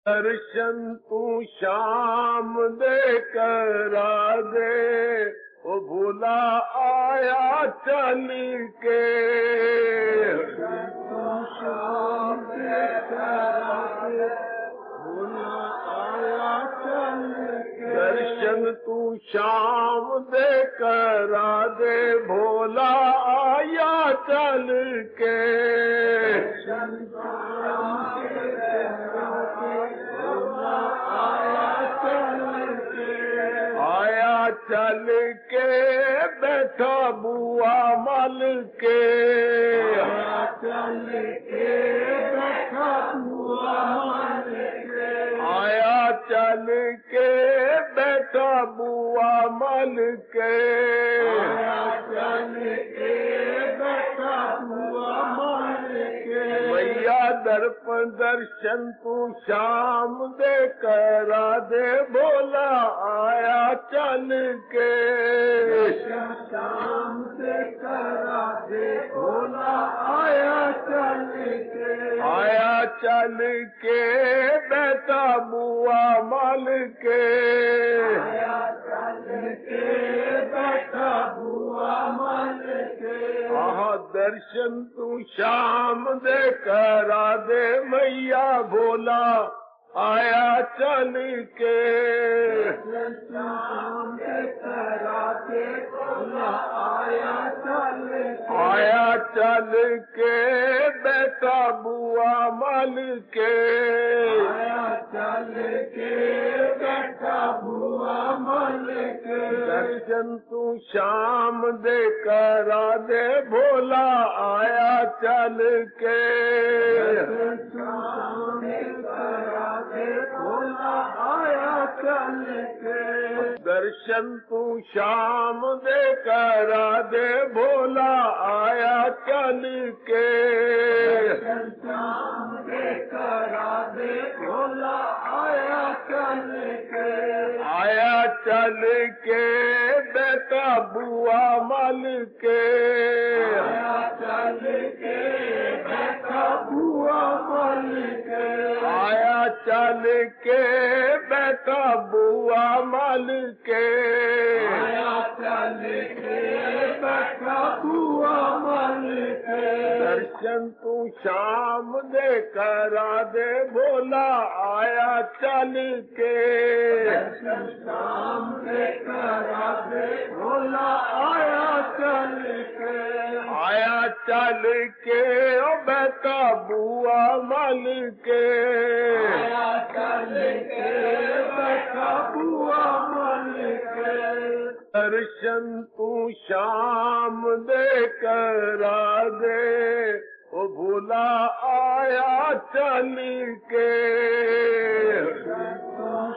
दर्शन तू शाम दे करा दे, ओ भूला आया चल के। तू शाम दे करा दे, भूला आया चल के। दर्शन तू शाम दे करा दे, भोला आया चल के। आया चल के बैठा बुआ मल के। आया चल के बैठा बुआ मल के। आया चल के बैठा बुआ मल के। आया चल के बैठा बुआ मल के। मैया दर्पण दर्शन तू शाम दे करा दे, भोला आया चल के। शाम से करा दे, भोला आया चल के। आया चल के बैठा बुआ मल के। आया चल के बैठा बुआ मल के। आहा दर्शन तू शाम दे करा दे, मैया भोला आया चल के। शाम से करा दे, भोला आया चल के। आया चल के बैठा बुआ मल के। आया चल के बैठा बुआ मल के। दर्शन तू शाम दे करा दे, भोला आया चल के। शाम से करा दे, भोला आया चल के। दर्शन तू शाम दे करा दे, भोला आया चल के। शाम से करा दे, भोला आया चल के। आया चल के बेटा बुआ मल के। आया चल के बैठा बुआ मल के। आया चल के बेटा बुआ मल के। आया चल के बैठा बुआ मल के। दर्शन तू शाम दे करा दे, भोला आया चल के। शाम से करा दे, भोला आया चल के। आया चल के ओ बेटा बुआ मल के। आया चल के बैठा बुआ मल के। दर्शन तू शाम दे करा दे, ओ भोला आया चल के।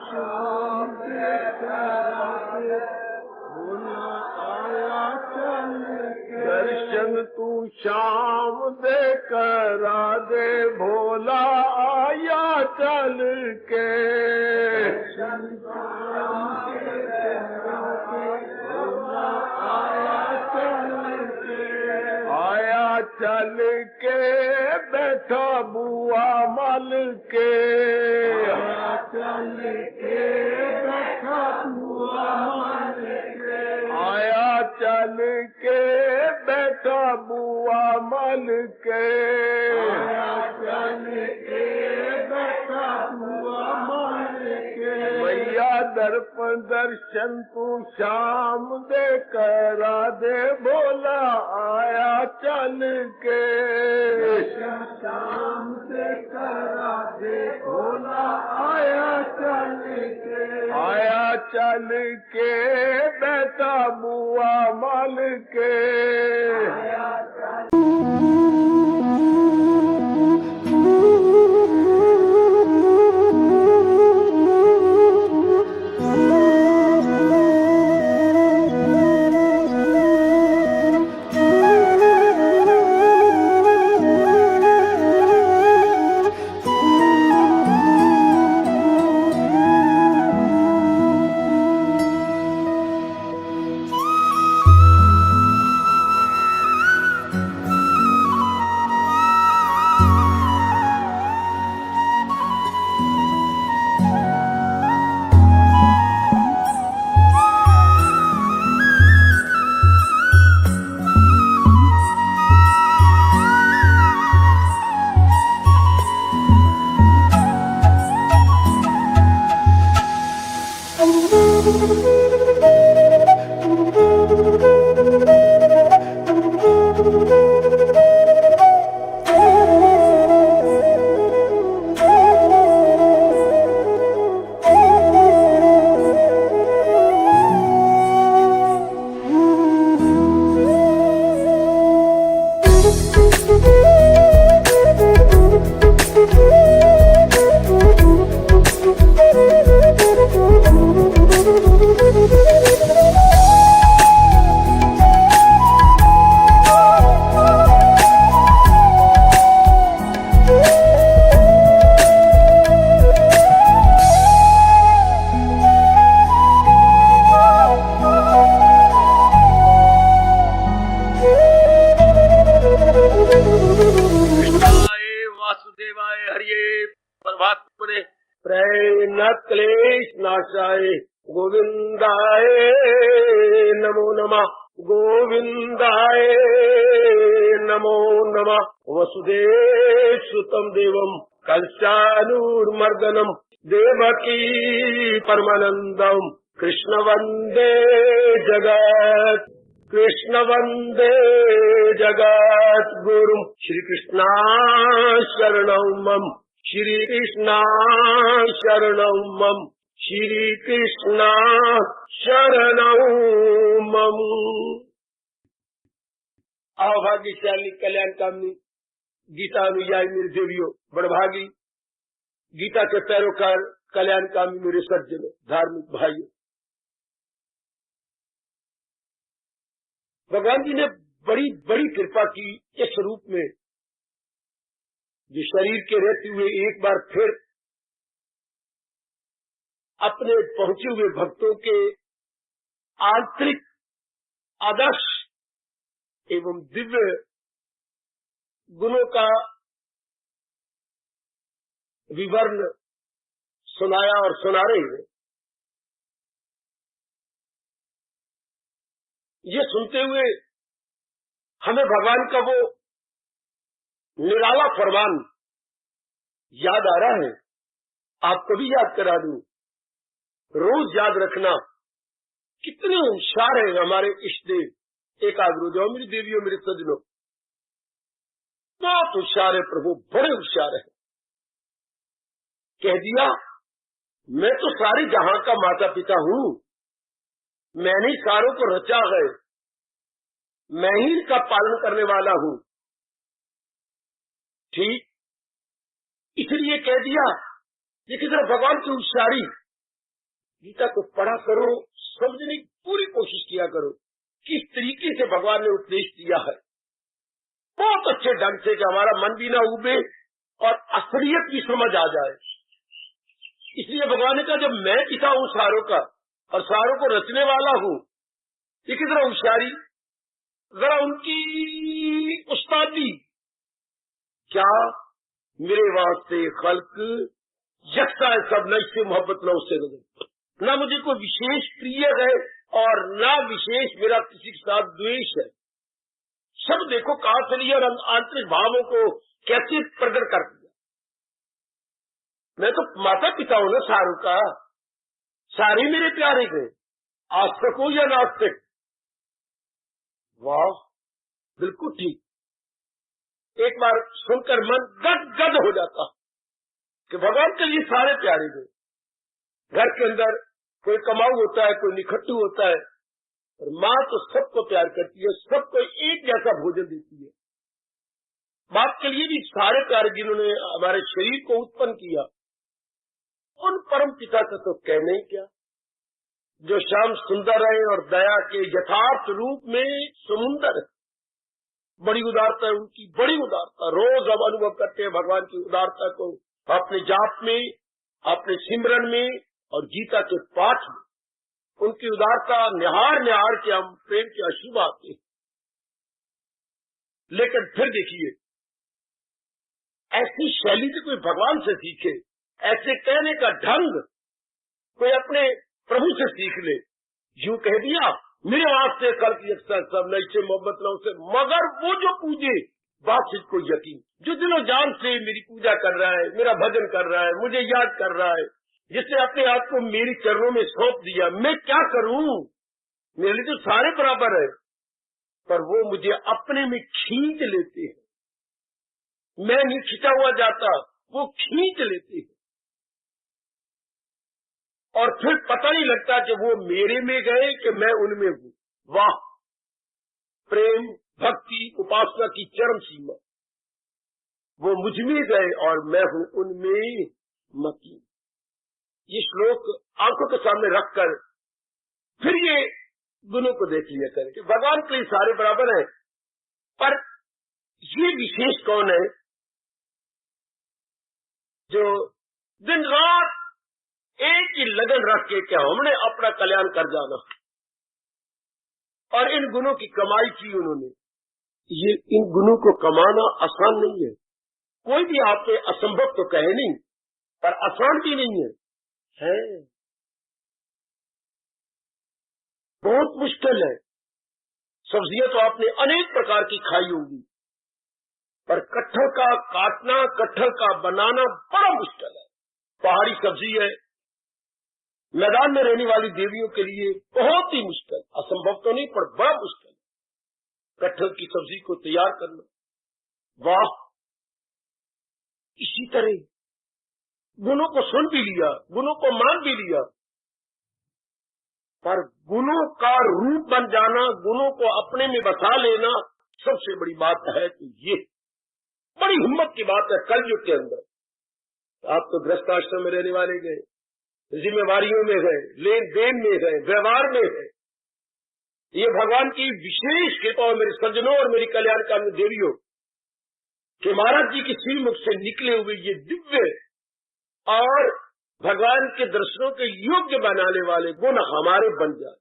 शाम से करा दे, भोला आया चल के। दर्शन तू शाम दे करा दे, भोला आया चल के। शाम से करा दे, भोला आया चल के। आया चल के बैठा बुआ मल के। आया चल के बैठा बुआ मल के। आया चल के बैठा बुआ मल के। आया चल के बैठा बुआ मल के। मैया दर्पण दर्शन तू शाम दे करा दे, भोला आया चल के। शाम से करा दे, भोला आया चल के। आया चल के बेटा बुआ मल के। आया चल परे प्रयन क्लेश नाशाय गोविंदाय नमो नमः गोविंदाय नमो नमः वसुदेव सुतम देवम कंसानुर्मर्दनम देवकी परमानंदम कृष्ण वंदे जगत कृष्ण वंदे जगत गुरु श्री कृष्णा शरणं मम श्री कृष्णा शरणं मम श्री कृष्णा शरणं मम। अभाग्यशाली कल्याण कामनी गीता अनुयायी मेरे देवियों, बड़भागी गीता के पैरोकार कल्याण कामी मेरे सज्जनों, धार्मिक भाइयों, भगवान जी ने बड़ी बड़ी कृपा की इस रूप में जो शरीर के रहते हुए एक बार फिर अपने पहुंचे हुए भक्तों के आंतरिक आदर्श एवं दिव्य गुणों का विवरण सुनाया और सुना रहे हैं। ये सुनते हुए हमें भगवान का वो निराला फरमान याद आ रहा है। आपको भी याद करा दूं, रोज याद रखना कितने होशियार है हमारे इष्ट देव एकाग्र जो मेरी देवियों मेरे सज्जनों, बहुत होशियार है प्रभु, बड़े होशियार है। कह दिया मैं तो सारे जहां का माता पिता हूं, मैंने ही सारों को रचा है, मैं ही इनका पालन करने वाला हूं। ठीक, इसलिए कह दिया ये किसी तरह भगवान की होशियारी, गीता को पढ़ा करो, समझने की पूरी कोशिश किया करो किस तरीके से भगवान ने उपदेश दिया है, बहुत अच्छे ढंग से कि हमारा मन भी ना उबे और असलियत भी समझ आ जाए। इसलिए भगवान ने कहा जब मैं पिता हूं सारों का और सारों को रचने वाला हूं, ये किस तरह होशियारी, जरा उनकी उस्तादी क्या मेरे वास्ते खल्क यकसा है सब, न इससे मोहब्बत न उससे नजर, न मुझे कोई विशेष प्रिय है और न विशेष मेरा किसी के साथ द्वेष है। सब देखो कहां से लिया और आंतरिक भावों को कैसे प्रकट कर दिया। मैं तो माता पिता हूं ना सारों का, सारे मेरे प्यारे गए, आस्तिक हो या नास्तिक। वाह, बिल्कुल ठीक। एक बार सुनकर मन गद गद हो जाता कि भगवान के लिए सारे प्यारे गए। घर के अंदर कोई कमाऊ होता है, कोई निखट्टू होता है, और माँ तो सबको प्यार करती है, सबको एक जैसा भोजन देती है। बाप के लिए भी सारे प्यारे जिन्होंने हमारे शरीर को उत्पन्न किया, उन परम पिता का तो कहना ही क्या, जो श्याम सुंदर है और दया के यथार्थ रूप में समुंदर है। बड़ी उदारता है उनकी, बड़ी उदारता, रोज हम अनुभव करते हैं भगवान की उदारता को अपने जाप में, अपने सिमरन में और गीता के पाठ में। उनकी उदारता निहार निहार के हम प्रेम के अश्रु आते हैं। लेकिन फिर देखिए, ऐसी शैली से कोई भगवान से सीखे, ऐसे कहने का ढंग कोई अपने प्रभु से सीख ले। यूं कह दिया मेरे वास्ते कल की अक्सर सब न इससे मोहब्बत न उसे, मगर वो जो पूजे बात को यकीन, जो दिलो जान से मेरी पूजा कर रहा है, मेरा भजन कर रहा है, मुझे याद कर रहा है, जिसने अपने आप को मेरी चरणों में सौंप दिया, मैं क्या करूं, मेरे लिए तो सारे बराबर है, पर वो मुझे अपने में खींच लेते हैं। मैं नहीं खींचा हुआ जाता, वो खींच लेते हैं। और फिर पता नहीं लगता कि वो मेरे में गए कि मैं उनमें हूं। वाह, प्रेम भक्ति उपासना की चरम सीमा। वो मुझ में गए और मैं हूं उनमें मकी। ये श्लोक आंखों के सामने रखकर फिर ये गुणों को देख लिया करें कि भगवान के लिए सारे बराबर हैं, पर ये विशेष कौन है जो दिन रात एक ही लगन रख के क्या हमने अपना कल्याण कर जाना, और इन गुणों की कमाई की उन्होंने। ये इन गुणों को कमाना आसान नहीं है, कोई भी आपसे असंभव तो कहे नहीं, पर आसान भी नहीं है बहुत मुश्किल है। सब्जियां तो आपने अनेक प्रकार की खाई होगी, पर कटहल का काटना, कटहल का बनाना बड़ा मुश्किल है। पहाड़ी सब्जी है, मैदान में रहने वाली देवियों के लिए बहुत ही मुश्किल, असंभव तो नहीं पर बड़ा मुश्किल कटहल की सब्जी को तैयार करना। वाह, इसी तरह गुणों को सुन भी लिया, गुणों को मान भी लिया, पर गुणों का रूप बन जाना, गुणों को अपने में बसा लेना सबसे बड़ी बात है। तो ये बड़ी हिम्मत की बात है कलयुग के अंदर। आप तो गृहस्थ आश्रम में रहने वाले गए, जिम्मेवारियों में गए, लेन देन में गए, व्यवहार में गए। ये भगवान की विशेष कृपा और मेरे सज्जनों और मेरी कल्याणकारी देवियों कि महाराज जी की श्रीमुख से निकले हुए ये दिव्य और भगवान के दर्शनों के योग्य बनाने वाले गुण हमारे बन जाए।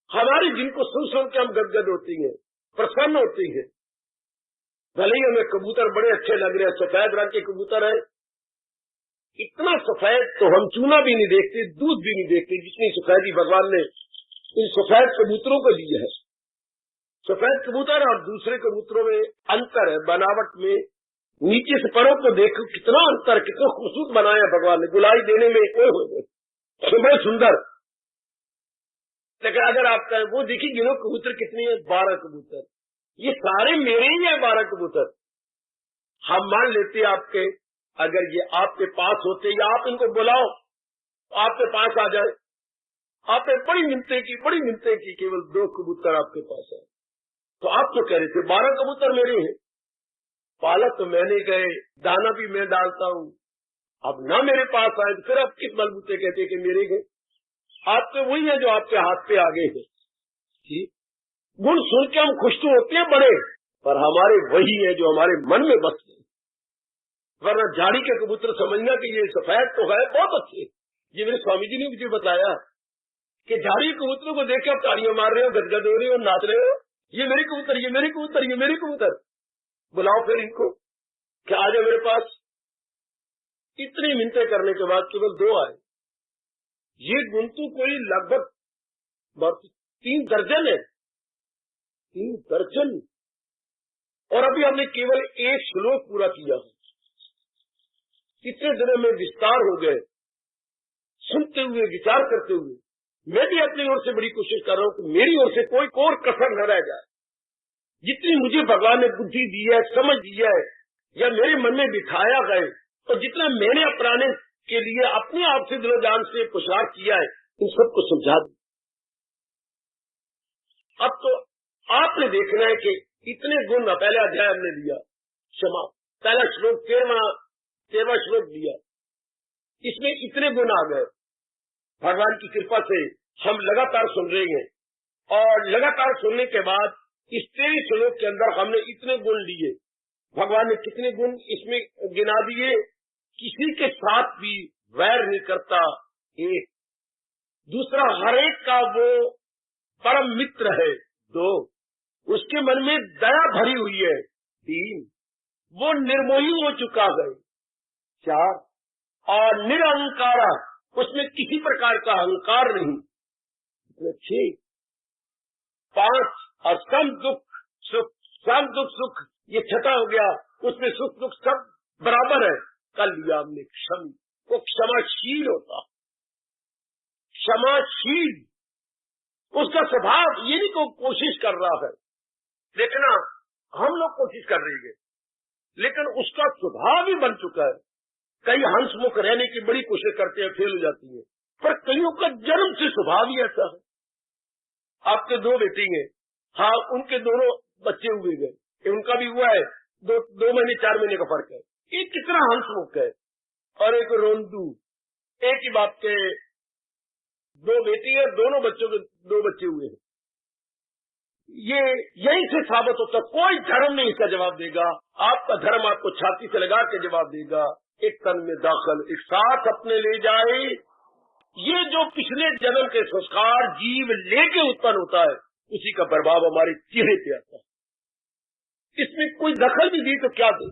हमारी जिनको सुन के हम गदगद होती हैं, प्रसन्न होती हैं। भले ही हमें कबूतर बड़े अच्छे लग रहे हैं, सफेद रंग के कबूतर है, इतना सफेद तो हम चूना भी नहीं देखते, दूध भी नहीं देखते जितनी सफेदी भगवान ने इन सफेद कबूतरों को दी है। सफेद कबूतर और दूसरे कबूतरों में अंतर है, बनावट में नीचे से परों को देखो कितना अंतर, कितना खूबसूरत बनाया भगवान ने, गुलाई देने में बड़े सुंदर। लेकिन अगर आप कहें वो देखिए गिनो कबूतर कितनी है, 12 कबूतर, ये सारे मेरे ही है 12 कबूतर। हम मान लेते आपके, अगर ये आपके पास होते या आप इनको बुलाओ आपके पास आ जाए, आपने बड़ी मिन्नतें की, केवल 2 कबूतर आपके पास है, तो आप तो कह रहे थे 12 कबूतर मेरे हैं। पालक तो मैंने गए, दाना भी मैं डालता हूँ, अब ना मेरे पास आए तो फिर आप किस बलबूते कहते कि मेरे गए? आपके वही है जो आपके हाथ पे आगे है। गुण सुन के हम खुश तो होते हैं बड़े, पर हमारे वही है जो हमारे मन में बसते हैं। वरना झाड़ी के कबूतर समझना कि ये सफेद तो है बहुत अच्छे। ये मेरे स्वामी जी ने मुझे बताया कि झाड़ी कबूतरों को देख के आप तालियां मार रहे हो, गदगद हो रहे हो, नाच रहे हो, ये मेरे कबूतर, ये मेरे कबूतर, ये मेरे कबूतर। बुलाओ फिर इनको कि आ जाओ मेरे पास। इतनी मिन्नतें करने के बाद केवल 2 आए। ये गुंतु कोई लगभग 3 दर्जन है, 3 दर्जन, और अभी हमने केवल 1 श्लोक पूरा किया है। इतने दिनों में विस्तार हो गए, सुनते हुए, विचार करते हुए। मैं भी अपनी ओर से बड़ी कोशिश कर रहा हूं कि मेरी ओर से कोई और कसर न रह जाए। जितनी मुझे भगवान ने बुद्धि दी है, समझ दी है, या मेरे मन में बिठाया गए, और जितना मैंने अपनाने के लिए अपने आप से दिलो जान से पुरुषार्थ किया है, इन सबको समझा दूं। अब तो आपने देखना है कि इतने गुण पहले अध्याय हमने दिया, क्षमा, पहला श्लोक 13वां श्लोक दिया, इसमें इतने गुण आ गए। भगवान की कृपा से हम लगातार सुन रहे हैं, और लगातार सुनने के बाद इस 13 श्लोक के अंदर हमने इतने गुण लिए। भगवान ने कितने गुण इसमें गिना दिए? किसी के साथ भी वैर नहीं करता, 1। दूसरा, हर एक का वो परम मित्र है, 2। उसके मन में दया भरी हुई है, 3। वो निर्मोही हो चुका है, 4। और निरहंकारा, उसमें किसी प्रकार का अहंकार नहीं, 6। 5। और सम दुख सुख, ये 6 हो गया। उसमें सुख दुख सब बराबर है। कल लिया हमने क्षमी, वो क्षमाशील होता, क्षमाशील। उसका स्वभाव ये नहीं को कोशिश कर रहा है, देखना हम लोग कोशिश कर रहे हैं, लेकिन उसका स्वभाव ही बन चुका है। कई हंसमुख रहने की बड़ी कोशिश करते हैं, फेल हो जाती है, पर कईयों का जन्म से स्वभाव ही ऐसा है। आपके 2 बेटी हैं, हाँ, उनके दोनों बच्चे हुए गए, उनका भी हुआ है, 2 महीने 4 महीने का फर्क है। ये कितना हंसमुख है। और एक रोंदू, एक ही बाप के 2 बेटी है, दोनों बच्चों के 2 बच्चे हुए हैं। ये यहीं से साबित होता, कोई धर्म नहीं इसका जवाब देगा। आपका धर्म आपको छाती से लगा के जवाब देगा, एक तन में दाखिल, एक साथ अपने ले जाए। ये जो पिछले जन्म के संस्कार जीव लेके उत्पन्न होता है, उसी का प्रभाव हमारे चेहरे पे आता है। इसमें कोई दखल भी दी तो क्या दे।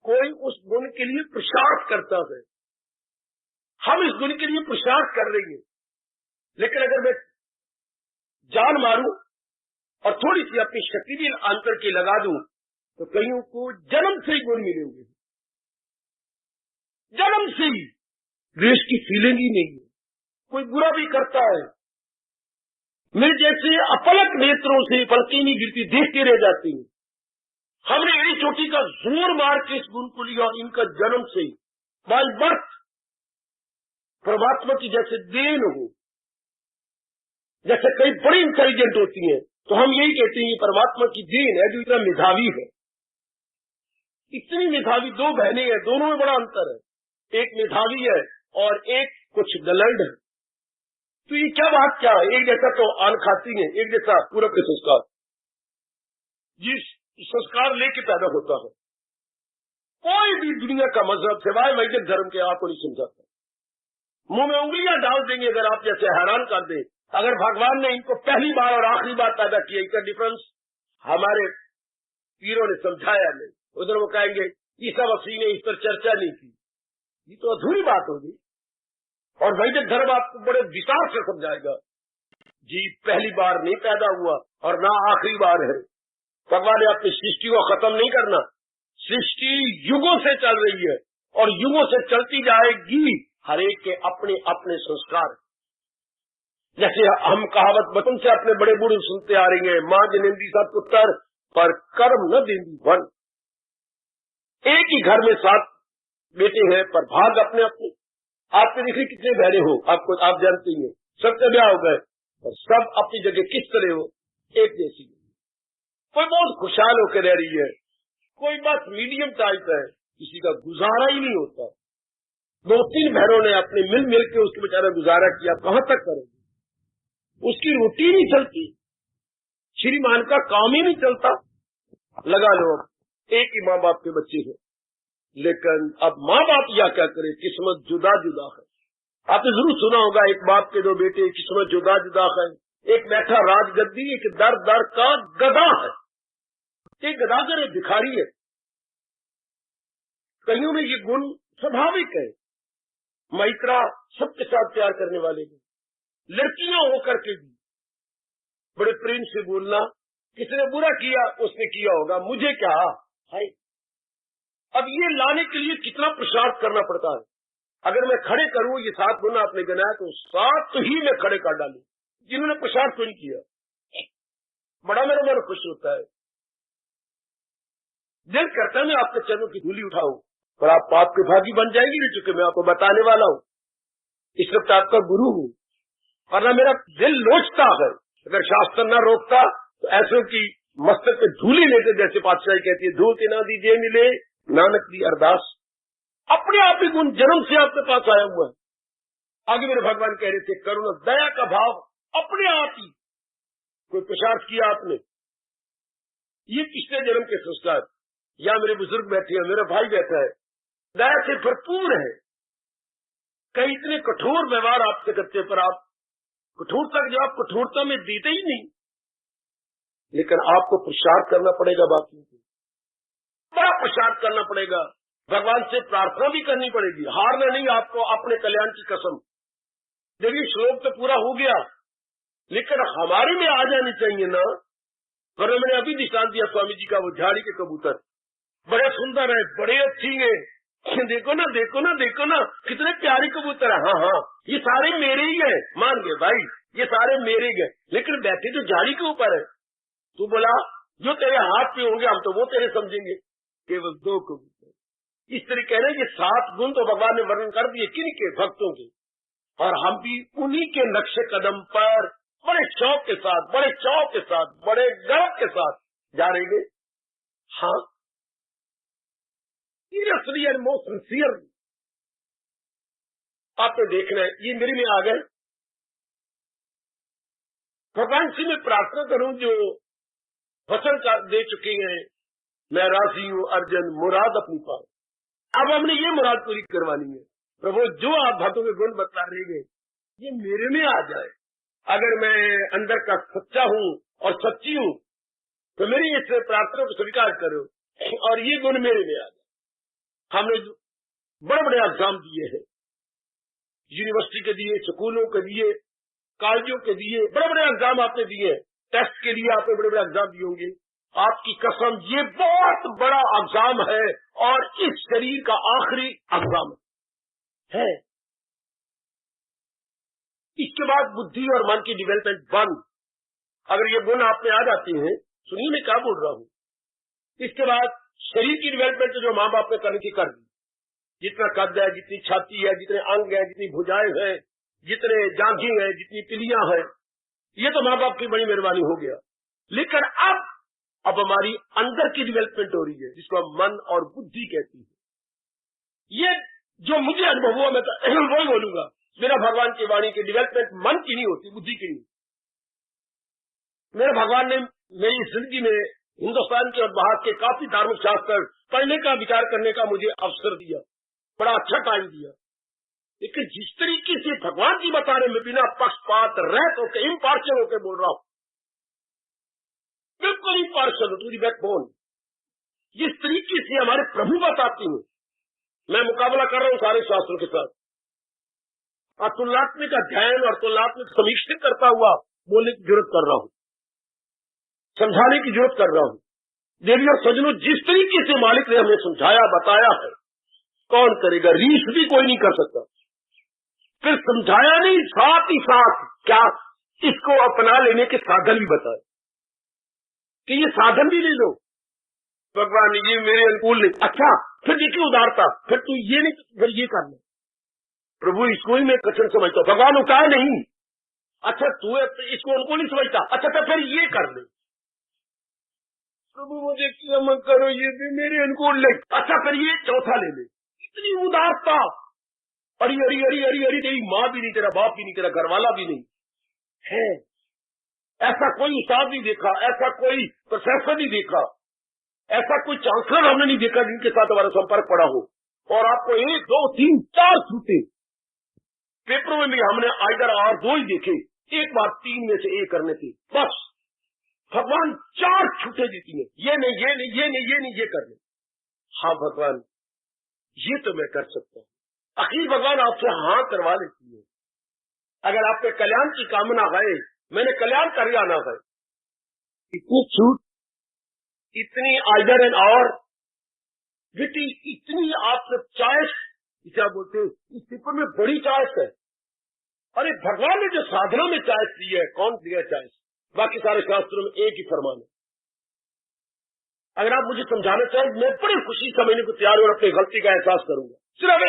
कोई उस गुण के लिए पुरुषार्थ करता है, हम इस गुण के लिए पुरुषार्थ कर रही हैं, लेकिन अगर मैं जान मारूं और थोड़ी सी अपनी शक्ति भी अंतर की लगा दूं तो कईयों को जन्म से ही गुण मिले हुए, जन्म से ही द्वेष की फीलिंग ही नहीं है। कोई बुरा भी करता है, मेरे जैसे अपलक नेत्रों से पलकें नहीं गिरती, देखते रह जाती हैं। हमने एड़ी चोटी का जोर मार के इस गुण को लिया और इनका जन्म से ही बाय बर्थ परमात्मा की जैसे देन हो, जैसे कई बड़ी इंटेलिजेंट होती हैं तो हम यही कहते हैं ये परमात्मा की देन है जो इतना मेधावी है। इतनी मेधावी दो बहनें हैं, दोनों में बड़ा अंतर है, एक मेधावी है और एक कुछ गलंड है। तो ये क्या बात क्या है, एक जैसा तो आन खाती है, एक जैसा पूरक के संस्कार, जिस संस्कार लेके पैदा होता है। कोई भी दुनिया का मजहब सिवाय वैदिक धर्म के आपको नहीं समझाता, मुंह में उंगलियां डाल देंगे अगर आप जैसे हैरान कर दे। अगर भगवान ने इनको पहली बार और आखिरी बार पैदा किया, इसका डिफरेंस हमारे पीरों ने समझाया नहीं। उधर वो कहेंगे ईसा मसीह ने इस पर चर्चा नहीं की, ये तो अधूरी बात होगी। और वैदिक धर्म आपको बड़े विस्तार से समझाएगा जी पहली बार नहीं पैदा हुआ और ना आखिरी बार है। भगवान ने अपनी सृष्टि को खत्म नहीं करना, सृष्टि युगों से चल रही है और युगों से चलती जाएगी। हर एक के अपने अपने संस्कार, जैसे हम कहावत बचपन से अपने बड़े बूढ़े सुनते आ रही हैं, मां जनेंदी सब पुत्र पर कर्म न देंदी वन। एक ही घर में 7 बेटे हैं पर भाग अपने अपने। आपके देखिए कितने बहने हो, आपको आप जानते हैं, सबके ब्याह हो गए और सब अपनी जगह किस तरह हो, एक जैसी। कोई बहुत खुशहाल होकर रह रही है, कोई बस मीडियम टाइप है, किसी का गुजारा ही नहीं होता। 2-3 बहनों ने अपने मिल के उसके बेचारा गुजारा किया, कहां तक करेंगे, उसकी रोटी नहीं चलती, श्रीमान का काम ही नहीं चलता। लगा लो एक ही माँ बाप के बच्चे हैं, लेकिन अब माँ बाप या क्या करे, किस्मत जुदा जुदा है। आपने जरूर सुना होगा एक बाप के 2 बेटे, किस्मत जुदा जुदा है। एक बैठा राजगद्दी, एक दर दर का गधा है। एक गदागर है, भिखारी है। कईयों में ये गुण स्वाभाविक है, मैत्रा सबके साथ प्यार करने वाले हैं, लड़कियां होकर के भी बड़े प्रेम से बोलना, किसने बुरा किया उसने किया होगा, मुझे क्या है। अब ये लाने के लिए कितना पुरुषार्थ करना पड़ता है। अगर मैं खड़े करूं ये 7 गुना आपने गिनाया तो 7 ही मैं खड़े कर डालू, जिन्होंने पुरुषार्थ तो नहीं किया। बड़ा मेरा मन खुश होता है, दिल करता है मैं आपके चरणों की धूली उठाऊं, पर आप पाप के भागी बन जाएंगे, नहीं चुके मैं आपको बताने वाला हूं। इस वक्त आपका गुरु हूं, और ना मेरा दिल लोचता है, अगर शास्त्र न रोकता तो ऐसों की मस्तक पे धूली लेते, जैसे पातशाही कहती है धूल के ना दीजिए मिले नानक दी अरदास। अपने आप ही गुण जन्म से आपके पास आया हुआ है। आगे मेरे भगवान कह रहे थे करुणा दया का भाव अपने आप ही, कोई पुरुषार्थ किया आपने, ये पिछले जन्म के संस्कार। या मेरे बुजुर्ग बैठे हैं, मेरा भाई बैठा है, दया से भरपूर है। कई इतने कठोर व्यवहार आपसे करते पर आप कठोरता का जवाब कठोरता में देते ही नहीं, लेकिन आपको पुरुषार्थ करना पड़ेगा, बाकी बड़ा पुरुषार्थ करना पड़ेगा, भगवान से प्रार्थना भी करनी पड़ेगी, हारना नहीं आपको अपने कल्याण की कसम। देखिए श्लोक तो पूरा हो गया, लेकिन हमारे में आ जानी चाहिए ना। वरना मैंने अभी निशान दिया स्वामी जी का, वो झाड़ी के कबूतर बड़े सुंदर है, बड़े अच्छी है, देखो ना देखो ना देखो ना कितने प्यारे कबूतर है। हाँ हाँ ये सारे मेरे ही है, मान गए भाई ये सारे मेरे ही है, लेकिन बैठे तो झाड़ी के ऊपर है। तू बोला जो तेरे हाथ पे होंगे हम तो वो तेरे समझेंगे, केवल 2 कबूतर। इस तरीके ना ये 7 गुण तो भगवान ने वर्णन कर दिए, किनके, भक्तों के, और हम भी उन्हीं के नक्शे कदम पर बड़े शौक के साथ, बड़े चौक के साथ, बड़े गर्व के साथ जा रहेंगे। हाँ सीरियसली एंड मोस्ट सिंसियर आपने देखना है। ये मेरे में आ गए, भगवान से मैं प्रार्थना करूं जो वचन दे चुके हैं, मैं राजी हूं अर्जुन मुराद अपनी पाओ। अब हमने ये मुराद पूरी करवानी है। प्रभु जो आप भक्तों के गुण बता रहे हैं ये मेरे में आ जाए। अगर मैं अंदर का सच्चा हूं और सच्ची हूं तो मेरी इस प्रार्थना को स्वीकार करो और ये गुण मेरे में आ जाए। हमने बड़े बड़े एग्जाम दिए हैं, यूनिवर्सिटी के दिए, स्कूलों के दिए, कॉलेजों के दिए, बड़े बड़े एग्जाम आपने दिए, टेस्ट के लिए आपने बड़े बड़े एग्जाम दिए होंगे। आपकी कसम, ये बहुत बड़ा एग्जाम है और इस शरीर का आखिरी एग्जाम है। इसके बाद बुद्धि और मन की डेवलपमेंट बंद। अगर ये गुण आप में आ जाते हैं, सुनिए मैं क्या बोल रहा हूं, इसके बाद शरीर की डेवलपमेंट जो माँ बाप ने करनी थी कर दी। जितना कद है, जितनी छाती है, जितने अंग है, जितनी भुजाएं हैं, जितने जांघें हैं, जितनी पिलियां हैं, ये तो माँ बाप की बड़ी मेहरबानी हो गया। लेकिन अब हमारी अंदर की डेवलपमेंट हो रही है, जिसको हम मन और बुद्धि कहती है। ये जो मुझे अनुभव हुआ, मैं तो वही बोलूंगा, मेरा भगवान की वाणी की डेवलपमेंट मन की नहीं होती, बुद्धि की नहीं। मेरे भगवान ने मेरी जिंदगी में हिंदुस्तान के और बाहर के काफी धार्मिक शास्त्र पढ़ने का, विचार करने का मुझे अवसर दिया, बड़ा अच्छा टाइम दिया। लेकिन जिस तरीके से भगवान जी बता रहे, मैं बिना पक्षपात रहत होकर इम्पार्शियल होकर बोल रहा हूं, बिल्कुल इम्पार्शियल टू द बैकबोन, जिस तरीके से हमारे प्रभु बताते हैं, मैं मुकाबला कर रहा हूं सारे शास्त्रों के साथ, और तुलनात्मक अध्ययन और तुलनात्मक समीक्षा करता हुआ बोलने की जरूरत कर रहा हूं, समझाने की जरूरत कर रहा हूं। देवी और सजनों, जिस तरीके से मालिक ने हमें समझाया, बताया है, कौन करेगा? रीस भी कोई नहीं कर सकता। फिर समझाया नहीं, साथ ही साथ क्या इसको अपना लेने के साधन भी बताए कि ये साधन भी ले लो। भगवान ये मेरे अनुकूल नहीं, अच्छा फिर देखिए उदारता, फिर तू ये नहीं, फिर ये करना। प्रभु इसको ही मैं कठिन समझता हूं, भगवान उतार नहीं, अच्छा तू इसको अनुकूल नहीं समझता, अच्छा तो फिर ये कर ले। प्रभु मुझे क्षमा करो, ये भी मेरे अनुकूल नहीं, अच्छा फिर ये चौथा ले ले। इतनी उदारता, अरे अरे अरे अरे अरे, तेरी माँ भी नहीं, तेरा बाप भी नहीं, तेरा घरवाला भी नहीं है, ऐसा कोई उस्ताद नहीं देखा, ऐसा कोई प्रोफेसर नहीं देखा, ऐसा कोई चांसलर हमने नहीं देखा जिनके साथ हमारा संपर्क पड़ा हो। और आपको 1 2 3 4 छूटे, पेपरों में भी हमने आइदर और 2 ही देखे, एक बार 3 में से 1 करने थे, बस भगवान 4 छूटे देती है, ये नहीं ये नहीं ये नहीं ये नहीं ये करने। हाँ भगवान, ये तो मैं कर सकता हूँ। आखिर भगवान आपसे हाँ करवा लेती है। अगर आपके कल्याण की कामना है, मैंने कल्याण कर जाना है, इतनी छूट, इतनी आइदर एंड और बेटी, इतनी आपसे चॉइस, क्या बोलते हैं, इस पेपर में बड़ी चॉइस है। अरे भगवान ने जो साधना में चॉइस दी है, कौन दिया चॉइस? बाकी सारे शास्त्रों में एक ही फरमान है। अगर आप मुझे समझाना चाहें, मैं बड़ी खुशी समझने को तैयार हूं और अपनी गलती का एहसास करूंगा। सिर्फ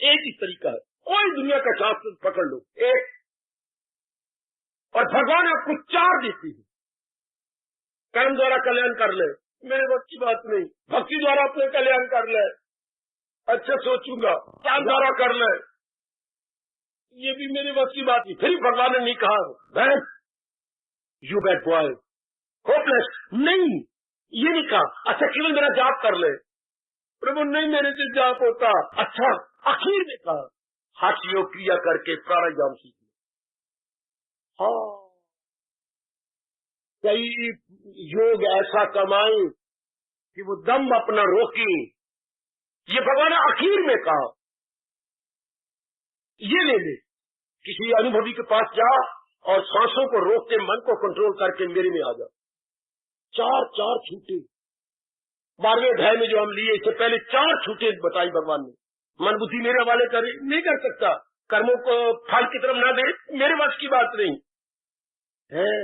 एक ही तरीका है, कोई दुनिया का शास्त्र पकड़ लो, एक, और भगवान आपको 4 देती है। कर्म द्वारा कल्याण कर ले, मेरे बस की बात नहीं। भक्ति द्वारा अपने कल्याण कर ले, अच्छा सोचूंगा। ज्ञान द्वारा कर ले, ये भी मेरे बस की बात नहीं। फिर भगवान ने नहीं कहा यू बैड बॉय, होपलेस, नहीं ये नहीं कहा। अच्छा केवल मेरा जाप कर ले, प्रभु नहीं मेरे से जाप होता। अच्छा आखिर में कहा हठ योग क्रिया करके प्राणायाम सीख ले। हाँ, कई योग ऐसा कमाए कि वो दम अपना रोके, ये भगवान ने आखिर में कहा। ये ले ले, किसी अनुभवी के पास जा और सांसों को रोकते मन को कंट्रोल करके मेरे में आ जा। 4 छूटे 12वें अध्याय में जो हम लिए, इससे पहले 4 छूटे बताई भगवान ने। मन बुद्धि मेरे हवाले करे, नहीं कर सकता, कर्मों को फल की तरफ ना दे, मेरे वश की बात नहीं है,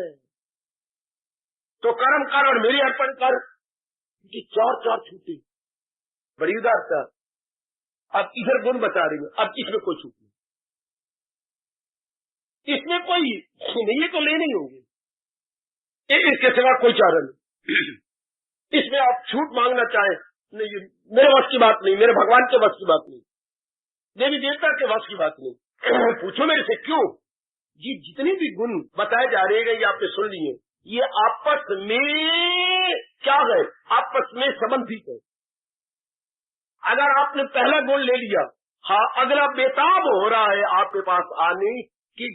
तो कर्म कर और मेरे अर्पण कर। 4 छूटे, बड़ी उदारता। अब इधर गुण बता रही हूं, अब इसमें कोई छूट नहीं, इसमें कोई नहीं, ये तो लेने ही होंगे, इसके सिवा कोई चारा नहीं। इसमें आप छूट मांगना चाहें, नहीं मेरे वश की बात नहीं, मेरे भगवान के वश की बात नहीं, देवी देवता के वश की बात नहीं। पूछो मेरे से क्यों? ये जितने भी गुण बताए जा रहे हैं, ये आपने सुन लिए, ये आपस में क्या है? आपस में संबंधित है। अगर आपने पहला गुण ले लिया, हाँ, अगला बेताब हो रहा है आपके पास आने की,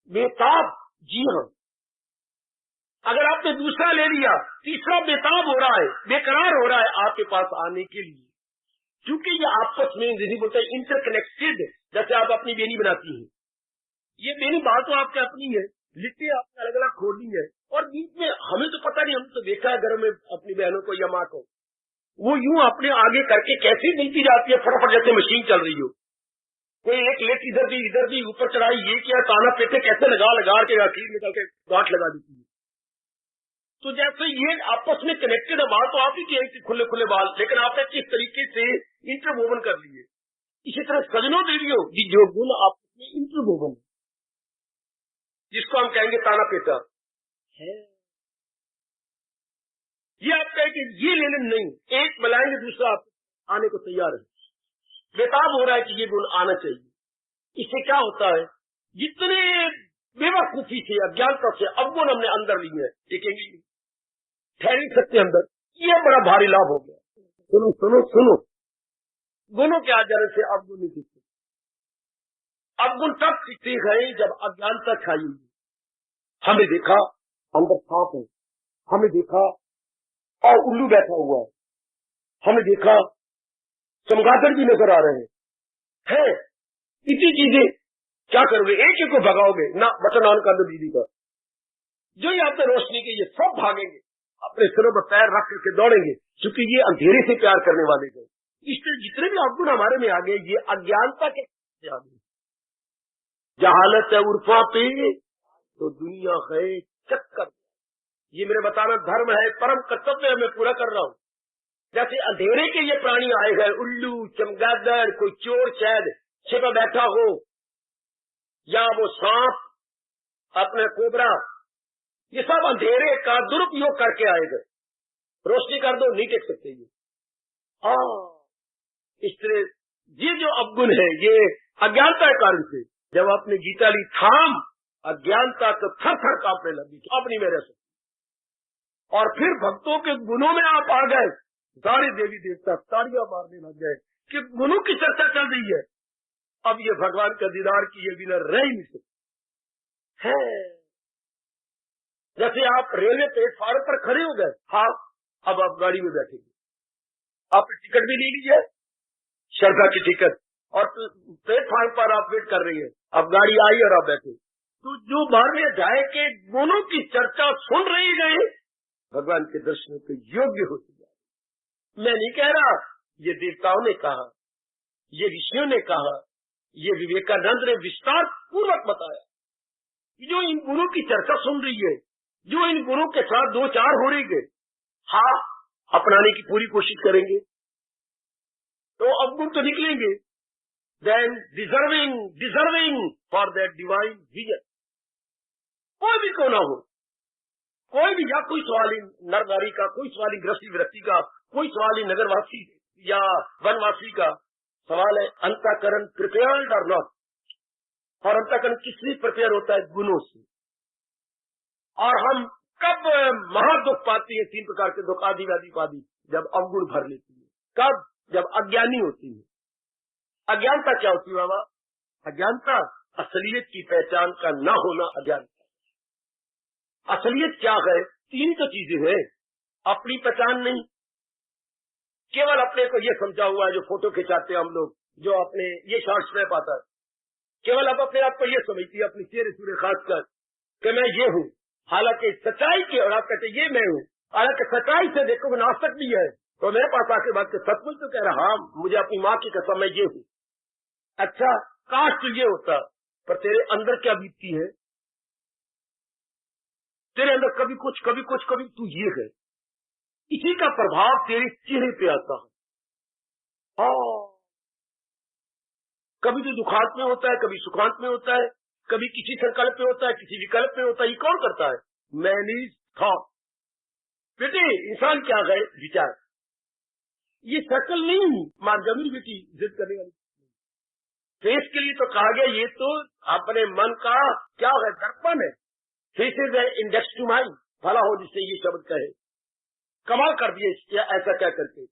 बेताब, जी हाँ। अगर आपने दूसरा ले लिया, तीसरा बेताब हो रहा है, बेकरार हो रहा है आपके पास आने के लिए। क्योंकि ये आपस में जैसे बोलते हैं इंटरकनेक्टेड, जैसे आप अपनी बेनी बनाती हैं, ये बेनी बात तो आपके अपनी है, लिट्टी आपने अलग अलग खोली है, और बीच में हमें तो पता नहीं, हमने तो देखा है घर में अपनी बहनों को या माँ को, वो यूं अपने आगे करके कैसे मिलती जाती है फटाफट, जैसे मशीन चल रही हो। कोई एक लेट इधर दी ऊपर चढ़ाई, ये क्या ताना पेटे कैसे लगा के आखिर निकल के गांठ लगा देती है। तो जैसे ये आपस में कनेक्टेड है, बाल तो आप ही के खुले खुले बाल, लेकिन आपने किस तरीके से इंटरवोवन कर लिए। इसी तरह सजनों देवियों की जो गुण आपस में इंटरवोवन, जिसको हम कहेंगे ताना पेटा है, ये आप कहें कि ये ले लें, नहीं, एक मिलाएंगे दूसरा आप आने को तैयार है, बेताब हो रहा है कि ये गुण आना चाहिए। इससे क्या होता है, जितने बेवकूफी से अज्ञानता से अवगुण हमने अंदर लिए हैं, देखेंगे ठहर नहीं सकते अंदर, ये बड़ा भारी लाभ हो गया। सुनो सुनो सुनो, गुणों के आधार से अवगुण नहीं सीखते। अवगुण तब सीखते गए जब अज्ञानता छाई हुई। हमें देखा अंदर सांप है, हमें देखा और उल्लू बैठा हुआ है, हमें देखा चमगादड़ भी नजर आ रहे हैं, इतनी चीजें क्या करोगे, एक को भगाओगे ना, बटन ऑन कर दो बिजली का, जो ही आपने रोशनी की, ये सब भागेंगे, अपने सिरों पर पैर रख करके दौड़ेंगे, क्योंकि ये अंधेरे से प्यार करने वाले थे। इसलिए जितने भी अवगुण हमारे में आ गए, ये अज्ञानता के आ गए। जहालत है उर्फा पे तो दुनिया है चक्कर, ये मेरे बताना धर्म है, परम कर्तव्य है, मैं पूरा कर रहा हूँ। जैसे अंधेरे के ये प्राणी आए हैं, उल्लू, चमगादड़, कोई चोर चैद छिपा बैठा हो, या वो सांप, अपना कोबरा, ये सब अंधेरे का दुरुपयोग करके आएगा। रोशनी कर दो, नहीं टेक सकते ये। इस तरह ये जो अवगुण है, ये अज्ञानता के कारण से, जब आपने गीता ली थाम, अज्ञानता तो थर थर कांपने लगी, तो अब नहीं मेरे से। और फिर भक्तों के गुणों में आप आ गए, सारे देवी देवता तालियां मारने लग गए कि गुणों की चर्चा चल रही है, अब ये भगवान का दीदार की ये बिना रह ही नहीं सकते है। जैसे आप रेलवे प्लेटफार्म पर खड़े हो गए, हाँ, अब आप गाड़ी में बैठेंगे, आपने टिकट भी ले लीजिए, श्रद्धा की टिकट, और प्लेटफार्म पर आप वेट कर रही है, अब गाड़ी आई और आप बैठे, तो जो मारने जाए के गुणों की चर्चा सुन रही गए, भगवान के दर्शन के योग्य होते जाए। मैं नहीं कह रहा, ये देवताओं ने कहा, ये ऋषियों ने कहा, ये विवेकानंद ने विस्तार पूर्वक बताया। जो इन गुणों की चर्चा सुन रही है, जो इन गुणों के साथ दो चार हो रही है, हाँ, अपनाने की पूरी कोशिश करेंगे तो अवगुण तो निकलेंगे। Then deserving for that divine vision, कोई भी क्यों ना हो, कोई भी, या कोई सवाली नर नारी का, कोई सवाली गृहस्थी व्यक्ति का, कोई सवाली नगरवासी या वनवासी का, सवाल है अंतःकरण प्रिपेयर्ड और नॉट। और अंतःकरण किससे प्रिपेयर होता है? गुणों से। और हम कब महादुख पाती है, तीन प्रकार के दुख, आदि व्याधि उपाधि, जब अवगुण भर लेती है। कब? जब अज्ञानी होती है। अज्ञानता क्या होती है बाबा? अज्ञानता असलियत की पहचान का ना होना अज्ञानता। असलियत क्या है? तीन तो चीजें हैं, अपनी पहचान नहीं, केवल अपने को ये समझा हुआ है, जो फोटो खिंचाते हैं हम लोग, जो अपने ये शॉर्ट्स में पाता है, केवल अब अपने आप को ये समझती है, अपने चेहरे सूर्य खासकर कि मैं ये हूँ, हालांकि सच्चाई की, और आप कहते ये मैं हूँ, हालांकि सच्चाई से देखो नास्तिक भी है, तो मेरे पास आके बात के सचमुच तो कह रहा, हाँ मुझे अपनी माँ की कसम मैं ये हूँ। अच्छा, काश तो ये होता, पर तेरे अंदर क्या बीतती है? तेरे अंदर कभी कुछ तू ये है, इसी का प्रभाव तेरे चेहरे पे आता है। कभी तो दुखांत में होता है, कभी सुखांत में होता है, कभी किसी संकल्प में होता है, किसी विकल्प में होता है। ये कौन करता है? मैंने थॉट। बेटे इंसान क्या है? विचार। ये शक्ल नहीं मार्जमी बेटी जिद करने वाली। फेस के लिए तो कहा गया, ये तो अपने मन का क्या है? दर्पण है। Face is index to mind, भला हो जिससे ये शब्द कहे। कमाल कर दिए ऐसा क्या करके,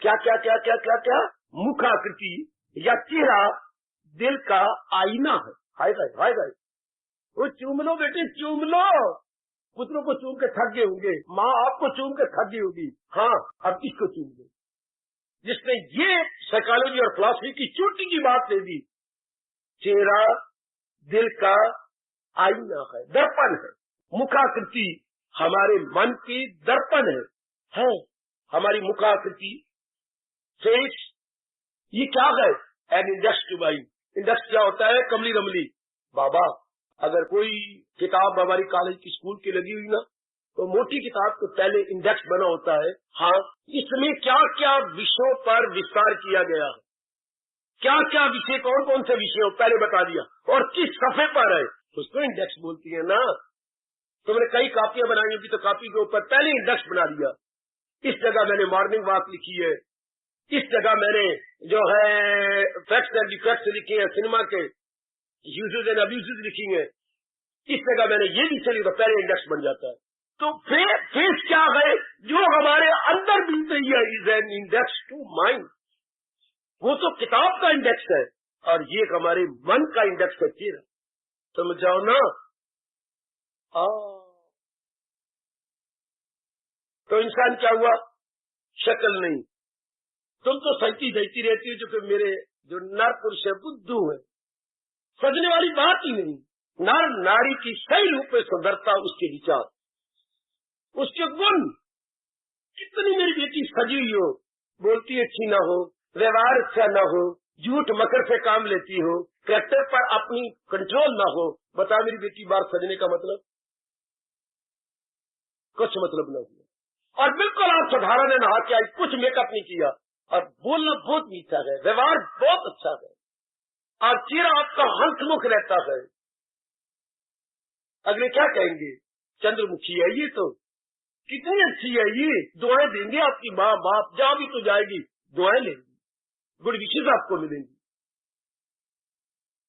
क्या क्या क्या क्या क्या क्या मुखाकृति या चेहरा दिल का आईना है। हाय हाय वो चूम लो बेटे, चूम लो। पुत्रों को चूम के थक गए होंगे, माँ आपको चूम के थक गई होगी, हाँ अब इसको चूम लो। जिसने ये साइकोलॉजी और फिलॉसफी की चोटी की बात ले दी। चेहरा दिल का आईना है, दर्पण है। मुखाकृति हमारे मन की दर्पण है हमारी मुखाकृति, फेस, ये क्या है? An index to mind. Index क्या होता है? कमली रमली। बाबा, अगर कोई किताब हमारी कॉलेज की स्कूल की लगी हुई ना, तो मोटी किताब को पहले इंडेक्स बना होता है। हाँ, इसमें क्या क्या विषयों पर विस्तार किया गया है, क्या क्या विषय, कौन कौन से विषय पहले बता दिया, और किस सफे पर है, उसको इंडेक्स बोलती है ना। तुमने कई कापियां बनाई होगी तो कापी के ऊपर पहले इंडेक्स बना दिया। इस जगह मैंने मॉर्निंग वॉक लिखी है, इस जगह मैंने जो है फैक्ट्स एंड डिफेक्ट्स लिखे हैं, सिनेमा के यूजेस एंड अब्यूजेस लिखी हैं, इस जगह मैंने ये लिखे, तो पहले इंडेक्स बन जाता है। तो फेस क्या है? जो हमारे अंदर बीत रही है, is an index to mind. वो तो किताब का इंडेक्स है, और ये हमारे मन का इंडेक्स है। चेहरा समझ जाओ ना। तो इंसान क्या हुआ? शक्ल नहीं। तुम तो सहती सहती रहती हो, जो कि मेरे जो नर पुरुष है बुद्धू है, सजने वाली बात ही नहीं। नर नारी की सही रूप में सुंदरता, उसके विचार, उसके गुण। कितनी मेरी बेटी सजी हुई हो, बोलती अच्छी ना हो, व्यवहार अच्छा ना हो, झूठ मकर से काम लेती हो, कैरेक्टर पर अपनी कंट्रोल ना हो, बता मेरी बेटी बार सजने का मतलब? कुछ मतलब ना हुआ। और बिल्कुल आप साधारण है, नहा के आई, कुछ मेकअप नहीं किया, और बोलना बहुत मीठा है, व्यवहार बहुत अच्छा है, और चेहरा आपका हंसमुख रहता है। अगले क्या कहेंगे? चंद्रमुखी है ये, तो कितनी अच्छी है ये, दुआएं देंगे आपकी माँ बाप, जहां भी तो जाएगी दुआएं लेंगी, गुड विशेष आपको मिलेंगी।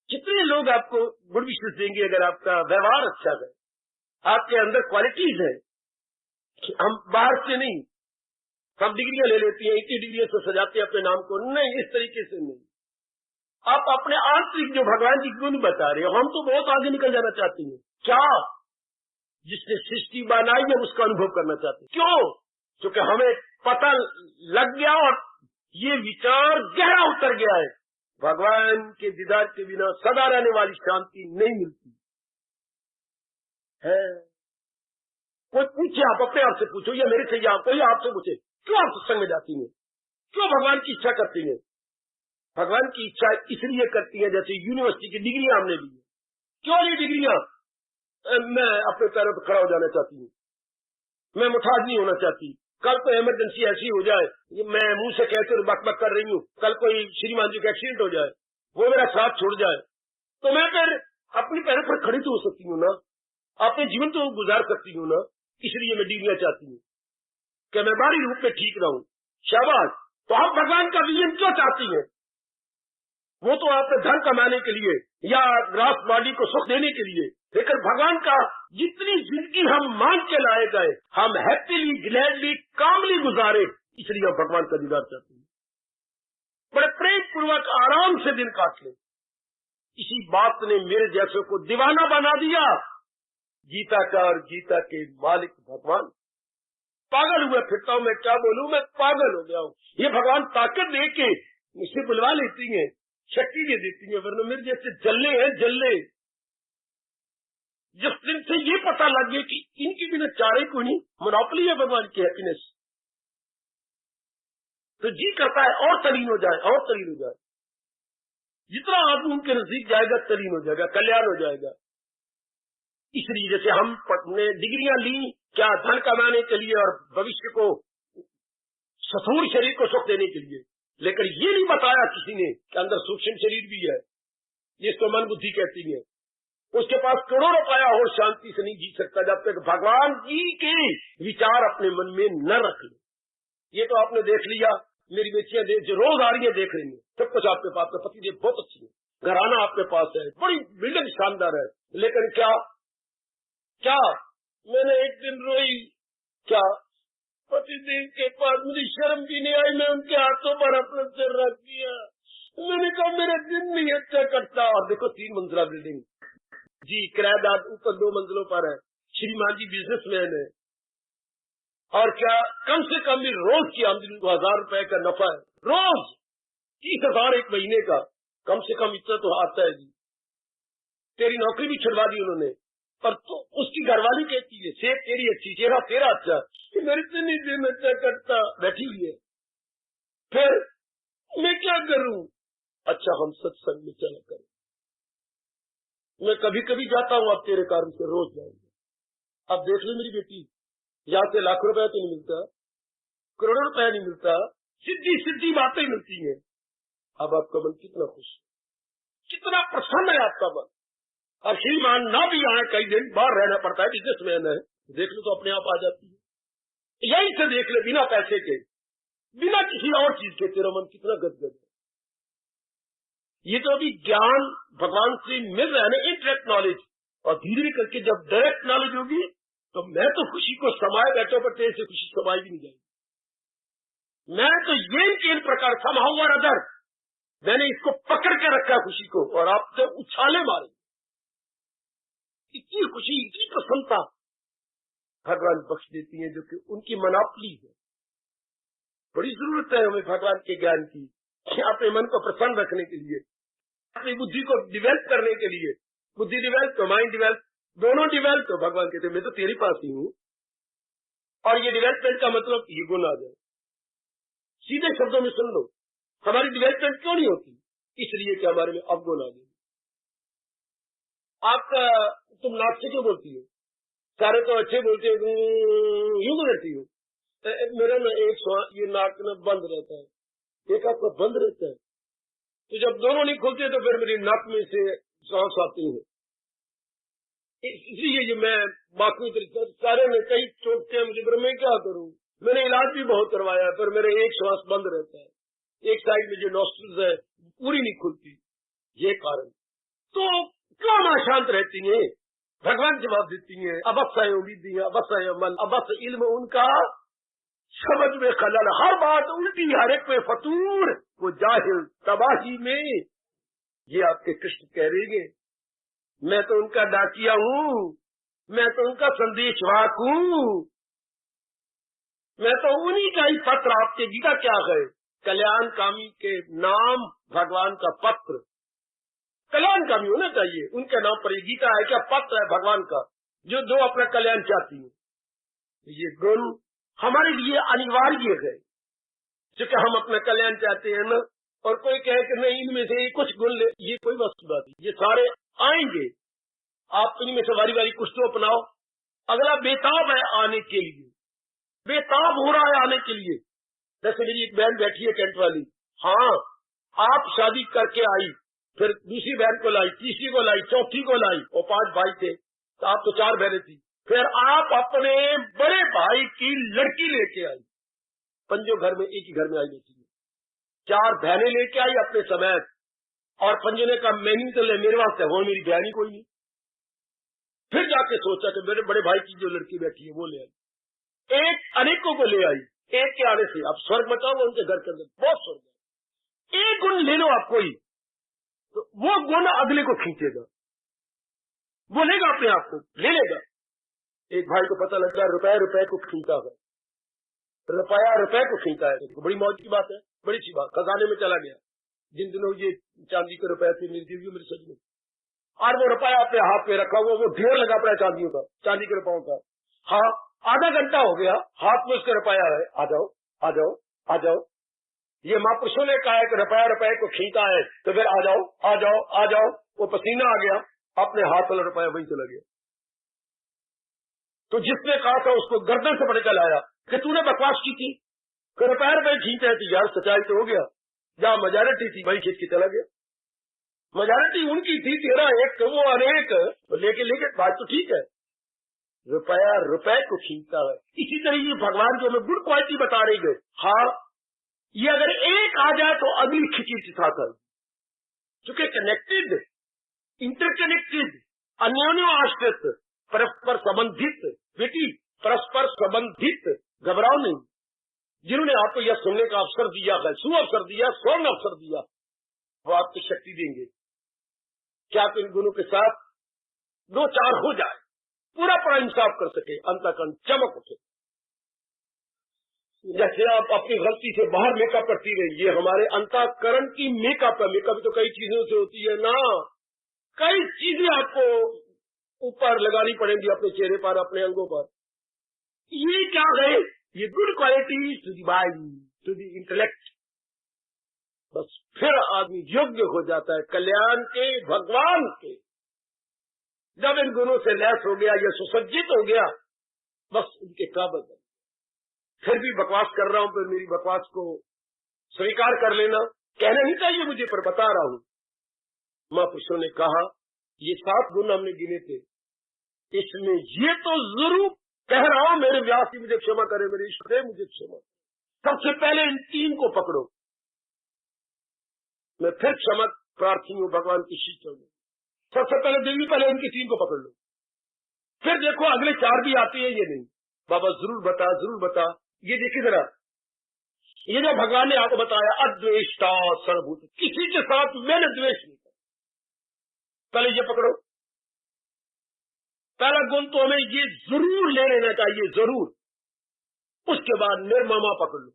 कितने लोग आपको गुड विशेष देंगे अगर आपका व्यवहार अच्छा है, आपके अंदर क्वालिटीज है। हम बाहर से नहीं, हम डिग्रियां ले लेती हैं, इतनी डिग्रियों से सजाते हैं अपने नाम को, नहीं, इस तरीके से नहीं। आप अपने आंतरिक जो भगवान जी गुण बता रहे हो, हम तो बहुत आगे निकल जाना चाहते हैं। क्या? जिसने सृष्टि बनाई है उसका अनुभव करना चाहते हैं। क्यों? क्योंकि हमें पता लग गया और ये विचार गहरा उतर गया है, भगवान के दीदार के बिना सदा रहने वाली शांति नहीं मिलती है। कोई पूछे, आप अपने आप से पूछो, या मेरे से, या कोई आपसे पूछे, क्यों आप सत्संग में जाती हैं, क्यों भगवान की इच्छा करती हैं? भगवान की इच्छा इसलिए करती है, जैसे यूनिवर्सिटी की डिग्रियां हमने ली। क्यों ये डिग्रियां? मैं अपने पैरों पर खड़ा हो जाना चाहती हूँ, मैं मुठाज नहीं होना चाहती। कल कोई इमरजेंसी ऐसी हो जाए, मैं मुंह से कहते हुए बक कर रही हूँ, कल कोई श्रीमान जी का एक्सीडेंट हो जाए, वो मेरा साथ छोड़ जाए, तो मैं फिर अपने पैरों पर खड़ी तो हो सकती हूँ ना, अपने जीवन तो गुजार सकती हूँ ना। इसलिए मैं डिग्रियां चाहती हूँ कि मैं बाहरी रूप में ठीक रहूं। शाबाश। तो हम भगवान का विजन क्यों चाहती हैं? वो तो आपने धन कमाने के लिए या ग्रास बॉडी को सुख देने के लिए, लेकिन भगवान का जितनी जिंदगी हम मान के लाए गए, हम हैप्पीली, ग्लैडली, कामली गुजारे, इसलिए हम भगवान का दीदार चाहते हैं। बड़े प्रेम पूर्वक आराम से दिन काट ले। इसी बात ने मेरे जैसे को दीवाना बना दिया। गीता का और गीता के मालिक भगवान। पागल हुए फिरता हूं, मैं क्या बोलूं, मैं पागल हो गया हूं। ये भगवान ताकत दे के मुझसे बुलवा लेती हैं, शक्ति दे देती हैं, वरना मेरे जैसे जल्ले हैं, जल्ले। जिस दिन से ये पता लग गया कि इनके बिना चारे को नहीं, मोनोपोली है भगवान की हैप्पीनेस, तो जी करता है और तलीन हो जाए, और तलीन हो जाए। जितना आदमी उनके नजदीक जाएगा तलीन हो जाएगा, कल्याण हो जाएगा। इसलिए जैसे हमने डिग्रियां ली, क्या धन कमाने के लिए और भविष्य को, स्थूल शरीर को सुख देने के लिए, लेकिन ये नहीं बताया किसी ने कि अंदर सूक्ष्म शरीर भी है, जिसको मन बुद्धि कहती है। उसके पास करोड़ों रुपया और शांति से नहीं जी सकता जब तक भगवान जी के विचार अपने मन में न रख ले। ये तो आपने देख लिया, मेरी बेटियां जो रोज आ रही है देख रही है, सब कुछ आपके पास है, पतिदेव बहुत अच्छी है, घराना आपके पास है, बड़ी बिल्डिंग शानदार है, लेकिन क्या क्या मैंने एक दिन रोई, क्या पतिदेव के पास मुझे शर्म भी नहीं आई, मैं उनके हाथों पर अपना सिर रख दिया। मैंने कहा मेरा दिन नहीं अच्छा करता। और देखो 3 मंजिला बिल्डिंग जी, किराएदार ऊपर 2 मंजिलों पर है, श्रीमान जी बिजनेसमैन है, और क्या कम से कम भी रोज की आमदनी 2,000 रुपए का नफा है, रोज 30,000 एक महीने का, कम से कम इतना तो आता है जी। तेरी नौकरी भी छुड़वा दी उन्होंने, पर तो उसकी घरवाली कहती है सेब तेरी अच्छी, चेहरा तेरा अच्छा, मेरे से नहीं दिन अच्छा कटता, बैठी हुई है। फिर मैं क्या करूं? अच्छा हम सत्संग में चला करें, मैं कभी कभी जाता हूं, अब तेरे कारण से रोज जाऊंगा। अब देख ले मेरी बेटी, यहाँ से लाख रुपया तो नहीं मिलता, करोड़ों रुपया नहीं मिलता, सीधी सीधी बातें मिलती हैं। अब आपका मन कितना खुश, कितना प्रसन्न है आपका मन। अब श्रीमान ना भी आए, कई दिन बाहर रहना पड़ता है, बिजनेसमैन है, देख लो तो अपने आप आ जाती है। यही से देख ले, बिना पैसे के, बिना किसी और चीज के, तेरा मन कितना गदगद है। ये तो अभी ज्ञान भगवान से मिल रहा है ना, इनडायरेक्ट नॉलेज, और धीरे करके जब डायरेक्ट नॉलेज होगी तो मैं तो खुशी को समाये बैठो, पर तेरे से खुशी समाई भी नहीं जाएगी। मैं तो ये इन प्रकार समहाउ और अदर, मैंने इसको पकड़ के रखा खुशी को, और आप तो उछाले मारे। इतनी खुशी, इतनी प्रसन्नता भगवान बख्श देती है, जो कि उनकी मनापली है। बड़ी जरूरत है हमें भगवान के ज्ञान की, अपने मन को प्रसन्न रखने के लिए, अपनी बुद्धि को डिवेल्प करने के लिए। बुद्धि डिवेल्प तो माइंड डिवेल्प, दोनों डिवेल्प तो भगवान कहते मैं तो तेरे पास ही हूँ। और ये डिवेल्पमेंट का मतलब ये गुण आ जाए। सीधे शब्दों में सुन लो, हमारी डिवेल्पमेंट क्यों नहीं होती? इसलिए कि हमारे में अवगुण आ गए। आप तुम नाक से क्यों बोलती हो? सारे तो अच्छे बोलते हो, यूं करती हो। मेरा ना एक ये नाक ना बंद रहता है, एक आपका बंद रहता है, तो जब दोनों नहीं खुलते तो फिर मेरी नाक में से सांस आती है। इसलिए ये मैं बाकी सारे में कई चोटते हैं मुझे, पर मैं क्या करूं? मैंने इलाज भी बहुत करवाया, पर मेरा एक श्वास बंद रहता है, एक साइड में जो नॉस्ट्रिल्स है पूरी नहीं खुलती। ये कारण तो क्यों हम अशांत रहती हैं? भगवान जवाब देती हैं, अबस्साय उम्मीदी, अबस्साय मन, अबस इल्म उनका, समझ में खलल, हर बात उल्टी, हर एक में फतूर, वो जाहिल तबाही में। ये आपके कृष्ण कह रहे हैं, मैं तो उनका डाकिया हूँ, मैं तो उनका संदेशवाहक हूँ, मैं तो उन्हीं का ही पत्र। आपके गीता क्या है? कल्याणकामी के नाम भगवान का पत्र, कल्याणकामी होना चाहिए उनके नाम पर। ये गीता है क्या? पत्र है भगवान का, जो दो अपना कल्याण चाहती है। ये गुण हमारे लिए अनिवार्य है, क्योंकि हम अपना कल्याण चाहते हैं ना। और कोई कहे कि नहीं इनमें से कुछ गुण ले, ये कोई वस्तु बात नहीं, ये सारे आएंगे। आप इनमें से वारी वारी कुछ तो अपनाओ। अगला बेताब है आने के लिए, बेताब हो रहा है आने के लिए। जैसे मेरी एक बहन बैठी है कैंट वाली, हाँ आप शादी करके आई, फिर दूसरी बहन को लाई, तीसरी को लाई, चौथी को लाई, और 5 भाई थे, तो आप तो 4 बहनें थी। फिर आप अपने बड़े भाई की लड़की लेके आई, पंजों घर में एक ही घर में आई बेटी, 4 बहनें लेके आई अपने समेत, और पंजों ने कहा मैं नहीं तो ले, मेरे वास्ते वो मेरी बहन ही कोई नहीं। फिर जाके सोचा कि मेरे बड़े भाई की जो लड़की बैठी है वो ले आई, एक अनेकों को ले आई। एक के आने से अब स्वर्ग बचाओ उनके घर के अंदर, बहुत स्वर्ग है। एक गुण ले लो आप कोई, तो वो गुण अगले को खींचेगा, वो लेगा अपने आप को, ले लेगा। एक भाई को पता लग रहा है रुपया रुपए को खींचता है, रुपया रुपए को खींचता है, तो बड़ी मौज की बात है, बड़ी सी बात। खजाने में चला गया, जिन दिनों ये चांदी के रुपए थे मेरी देवी मेरे सच में, और वो रुपया अपने हाथ में रखा हुआ, वो ढेर लगा पड़ा चांदियों का, चांदी के रुपयों का। हाँ आधा घंटा हो गया, हाथ में उसका रुपया है, आ जाओ आ जाओ आ जाओ। ये महापुरुषों ने कहा है कि रुपया रुपए को खींचता है, तो फिर आ जाओ आ जाओ आ जाओ। वो पसीना आ गया, अपने हाथ वाला रुपया वहीं चला गया। तो जिसने कहा था उसको गर्दन से पकड़ लाया कि तूने बकवास की थी, रुपया रुपए खींचे थी यार, सच्चाई तो हो गया। जहां मेजॉरिटी थी वहीं खींच के चला गया। मेजॉरिटी उनकी थी, तेरा एक वो अनेक, लेके लेके बात तो ठीक है, रुपया रुपए को खींचता है। इसी तरह ये भगवान जो हमें गुड क्वालिटी बता रही है, हाँ ये अगर एक आ जाए तो अगली खिंची के साथ है, चूंकि कनेक्टेड, इंटरकनेक्टेड, अन्योन्य आश्रित, परस्पर संबंधित, बेटी परस्पर संबंधित। घबराओ नहीं, जिन्होंने आपको यह सुनने का अवसर दिया है, सुअवसर दिया, स्वर्ण अवसर दिया, वो आपको शक्ति देंगे क्या आप इन गुणों के साथ 2-4 हो जाए, पूरा इंसाफ कर सके, अंतःकरण चमक उठे। जैसे आप अपनी गलती से बाहर मेकअप करती रही, ये हमारे अंतःकरण की मेकअप है। मेकअप तो कई चीजों से होती है ना, कई चीजें आपको ऊपर लगानी पड़ेंगी अपने चेहरे पर, अपने अंगों पर। ये क्या है? ये good quality to the mind, to the intellect. बस फिर आदमी योग्य हो जाता है कल्याण के, भगवान के। जब इन गुणों से लैस हो गया, या सुसज्जित हो गया, बस उनके काबिल है। फिर भी बकवास कर रहा हूं, तो मेरी बकवास को स्वीकार कर लेना। कहना नहीं चाहिए मुझे, पर बता रहा हूं। महापुरुषों ने कहा, ये 7 गुण हमने गिने थे, इसमें ये तो जरूर कह रहा हूं, मेरे व्यास जी मुझे क्षमा करे, मेरे ईश्वर मुझे क्षमा। सबसे पहले इन 3 को पकड़ो। मैं फिर क्षमा प्रार्थी हूं भगवान की शीतल में। सबसे पहले देवी, पहले इनकी 3 को पकड़ लो। फिर देखो अगले 4 भी आते हैं ये नहीं। बाबा जरूर बता, जरूर बता। ये देखिए जरा, ये जो भगवान ने आपको बताया, अद्वेष्टा सर्वभूत, किसी के साथ मैंने द्वेष नहीं किया। पहले ये पकड़ो। पहला गुण तो हमें ये जरूर ले लेना चाहिए, जरूर। उसके बाद निर्ममा पकड़ लो।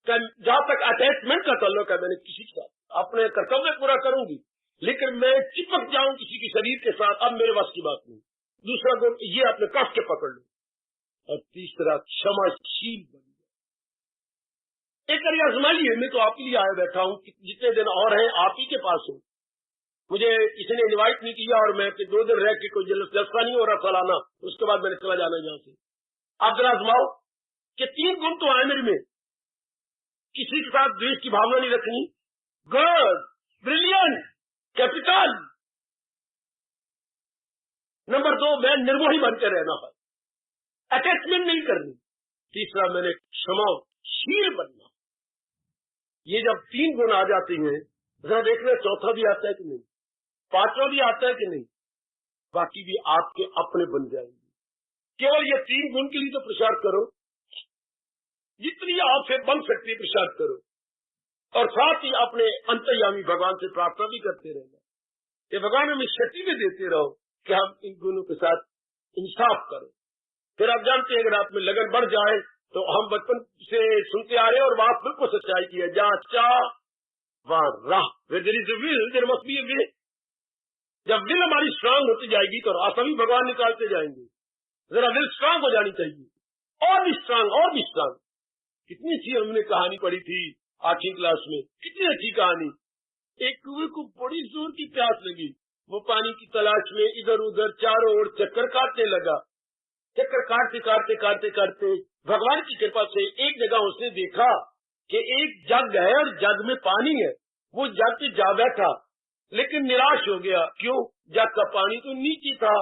जहां तक अटैचमेंट का ताल्लुक है, मैंने किसी के साथ अपने कर्तव्य पूरा करूंगी, लेकिन मैं चिपक जाऊं किसी के शरीर के साथ, अब मेरे बस की बात नहीं। दूसरा गुण ये अपने कष्ट के पकड़ लो। और तीसरा क्षमाशील बन गया। एक बार आजमा लिए, मैं तो आपके लिए आया बैठा हूं, जितने दिन और हैं आप ही के पास हूं। मुझे किसी ने इनवाइट नहीं किया, और मैं 2 दिन रह के कोई जलसा नहीं हो रहा सालाना, उसके बाद मैंने चला जाना यहाँ से। आप जरा आजमाओ कि 3 गुण तो आए मेरे में। किसी के साथ द्वेष की भावना नहीं रखनी, गुड, ब्रिलियंट, कैपिटल। नंबर 2, मैं निर्मोही बनकर रहना है, अटैचमेंट नहीं करनी। तीसरा, मैंने क्षमाशील बनना। ये जब 3 गुण आ जाते हैं, जरा देखना चौथा भी आता है कि नहीं, 5वां भी आता है कि नहीं, बाकी भी आपके अपने बन जाएंगे। केवल ये 3 गुण के लिए तो प्रचार करो, जितनी आपसे बन सकती है प्रचार करो, और साथ ही अपने अंतर्यामी भगवान से प्रार्थना भी करते रहना कि भगवान हमें शक्ति में देते रहो कि हम इन गुणों के साथ इंसाफ करें। फिर आप जानते हैं, अगर आप में लगन बढ़ जाए, तो हम बचपन से सुनते आ रहे हैं, और बात बिल्कुल सच्चाई की है, जहाँ चाह वहां राह, there is a will there must be a way. जब विल हमारी स्ट्रांग होती जाएगी, तो रास्ता भी भगवान निकालते जाएंगे। जरा विल स्ट्रांग हो जानी चाहिए, और भी स्ट्रांग, और भी स्ट्रांग। कितनी सी हमने कहानी पढ़ी थी 8वीं क्लास में, कितनी अच्छी कहानी। एक कुएं को बड़ी जोर की प्यास लगी, वो पानी की तलाश में इधर उधर चारों ओर चक्कर काटने लगा। चक्कर काटते काटते काटते काटते भगवान की कृपा से एक जगह उसने देखा कि एक जग है, और जग में पानी है। वो जग पे जा बैठा, लेकिन निराश हो गया। क्यों? जग का पानी तो नीचे था,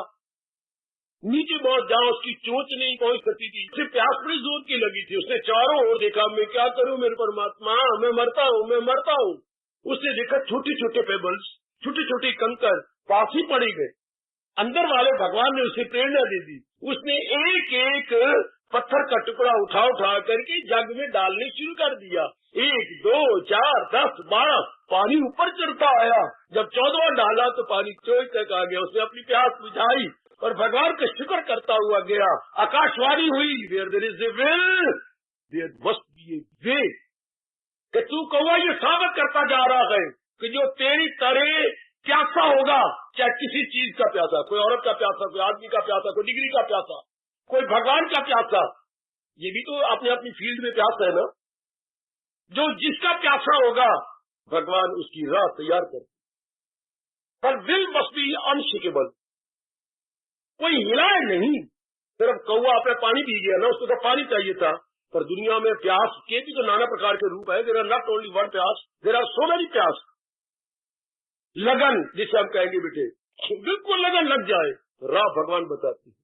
नीचे बहुत, जहां उसकी चोंच नहीं पहुंच सकती थी। उसे प्यास बड़ी जोर की लगी थी। उसने चारों ओर देखा, मैं क्या करूं मेरे परमात्मा, मैं मरता हूं, मैं मरता हूं। उसने देखा छोटे छोटे पेबल्स, छोटे छोटे कंकर पास ही पड़े गए। अंदर वाले भगवान ने उसे प्रेरणा दे दी। उसने एक एक पत्थर का टुकड़ा उठा उठा करके जग में डालने शुरू कर दिया। 1, 2, 4, 10, 12 पानी ऊपर चढ़ता आया। जब 14वां डाला तो पानी चोट तक आ गया। उसने अपनी प्यास बुझाई और भगवान का शुक्र करता हुआ गया। आकाशवाणी हुई, where there is a will there must be a way. कि तू कौवा ये साबित करता जा रहा है कि जो तेरी तरह प्यासा होगा, चाहे किसी चीज का प्यासा, कोई औरत का प्यासा, कोई आदमी का प्यासा, कोई डिग्री का प्यासा, कोई भगवान का प्यासा, ये भी तो अपने अपनी फील्ड में प्यासा है ना। जो जिसका प्यासा होगा भगवान उसकी राह तैयार कर, पर विल मस्ट बी अनशेकेबल। कोई हिलाए नहीं। सिर्फ कौवा अपने पानी पी गया ना, उसको तो पानी चाहिए था। पर दुनिया में प्यास के भी तो नाना प्रकार के रूप है। There are not only one प्यास, देयर आर सो मेनी प्यास। लगन जिसे हम कहेंगे बेटे, बिल्कुल लगन लग जाए, राह भगवान बताती है।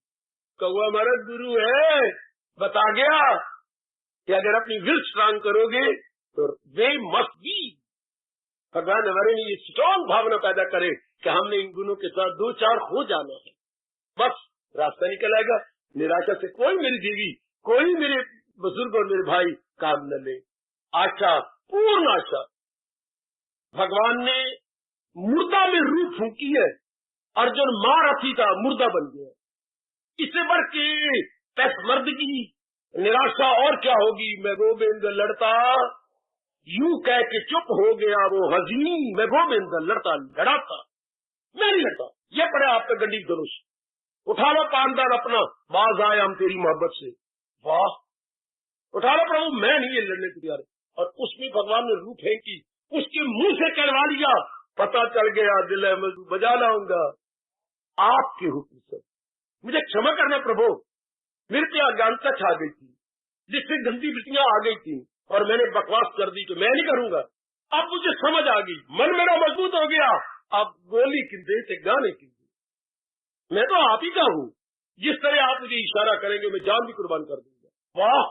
कौवा हमारा गुरु है, बता गया कि अगर अपनी विल स्ट्रांग करोगे तो वे मस्ट बी। भगवान हमारे लिए स्ट्रांग भावना पैदा करे कि हमने इन गुणों के साथ 2-4 हो जाना है, बस रास्ता निकल आएगा। निराशा से कोई मेरी देवी, कोई मेरे बुजुर्ग और मेरे भाई काम न ले। आशा, पूर्ण आशा। भगवान ने मुर्दा में रूह फूंकी है। अर्जुन महारथी था, मुर्दा बन गया। इससे बढ़ के पैसमर्दगी निराशा और क्या होगी, मैं गोविंद लड़ता, यूं कह के चुप हो गया वो हज़ीन, मैं गोविंद लड़ता लड़ाता, मैं नहीं लड़ता। ये पड़े आप पे गंडी धनुष, उठा लो पानदान अपना, बाज आए हम तेरी मोहब्बत से। वाह, उठा लो प्रभु, मैं नहीं ये लड़ने को तैयार। और उसमें भगवान ने रूप है कि उसके मुंह से कहलवा लिया, पता चल गया दिल है मैं बजा लाऊंगा आपके हुक्म से। मुझे क्षमा करना प्रभु, मेरे पे अज्ञानता छा गई थी, जिससे गंदी वृत्तियां आ गई थी और मैंने बकवास कर दी, तो मैं नहीं करूंगा। अब मुझे समझ आ गई, मन मेरा मजबूत हो गया, अब गोली किंदे से गाने किंदे, मैं तो आप ही का हूँ, जिस तरह आप मुझे इशारा करेंगे मैं जान भी कुर्बान कर दूंगा। वाह,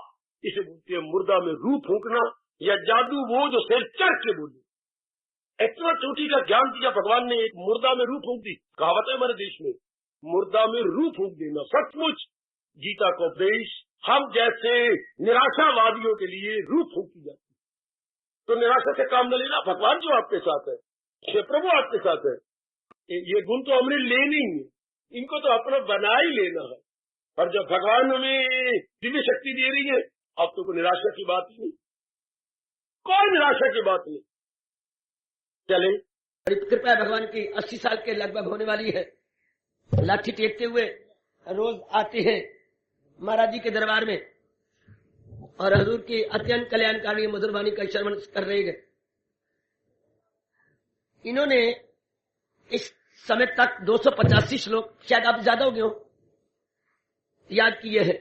इसे बोलते हैं मुर्दा में रूह फूंकना या जादू, वो जो सिर चढ़ के बोले। इतना चोटी का ज्ञान दिया भगवान ने, एक मुर्दा में रूह फूंक दी। कहावत है हमारे देश में, मुर्दा में रूह फूंक देना। सचमुच गीता का उपदेश हम जैसे निराशावादियों के लिए रूह फूंकी जाती है। तो निराशा से काम न लेना, भगवान जो आपके साथ है, प्रभु आपके साथ है, ये गुण तो हमने लेने ही है, इनको तो अपना बना ही लेना है। और जब भगवान हमें दिव्य शक्ति दे रही है, अब तो कोई निराशा की बात ही नहीं, कोई निराशा की बात नहीं। चले, कृपया भगवान की 80 साल के लगभग होने वाली है, लाठी टेकते हुए रोज आते हैं महाराज जी के दरबार में और हजूर की अत्यंत कल्याणकारी मधुर वाणी का श्रवण कर रहे हैं। इन्होंने इस समय तक 285 श्लोक, शायद आप ज्यादा हो गए हो, याद किए हैं।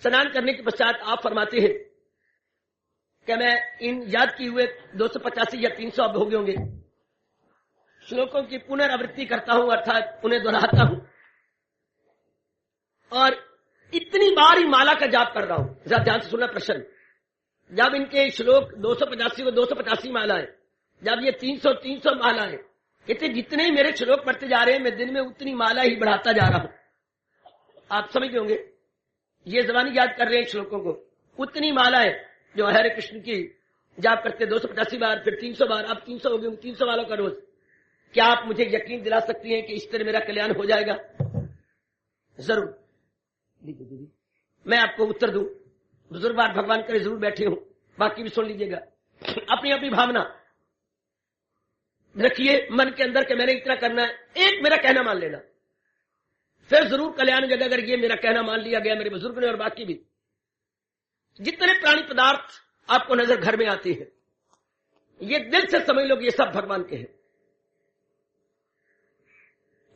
स्नान करने के पश्चात आप फरमाते हैं कि मैं इन याद किए हुए 285 या 300 अब हो गए होंगे श्लोकों की पुनरावृत्ति करता हूं, अर्थात उन्हें दोहराता हूं और इतनी बार ही माला का जाप कर रहा हूं। जरा ध्यान से सुनना प्रश्न, जब इनके श्लोक 285 को 285 माला है, जब ये 300 माला है, कहते जितने ही मेरे श्लोक पढ़ते जा रहे हैं मैं दिन में उतनी माला ही बढ़ाता जा रहा हूं। आप समझ गए होंगे, ये जबानी याद कर रहे हैं श्लोकों को, उतनी माला है जो हरे कृष्ण की जाप करते 285 बार, फिर 300 बार, अब 300 हो गए, 300 वालों का रोज। क्या आप मुझे यकीन दिला सकती हैं कि इस तरह मेरा कल्याण हो जाएगा? जरूर दीदी, मैं आपको उत्तर दूं, बुजुर्ग बार भगवान करे जरूर बैठे हूं, बाकी भी सुन लीजिएगा। अपनी अपनी भावना रखिए मन के अंदर कि मैंने इतना करना है, एक मेरा कहना मान लेना, फिर जरूर कल्याण हो जाएगा। अगर ये मेरा कहना मान लिया गया मेरे बुजुर्ग ने और बाकी भी जितने प्राणी पदार्थ आपको नजर घर में आते हैं, ये दिल से समझ लो ये सब भगवान के हैं,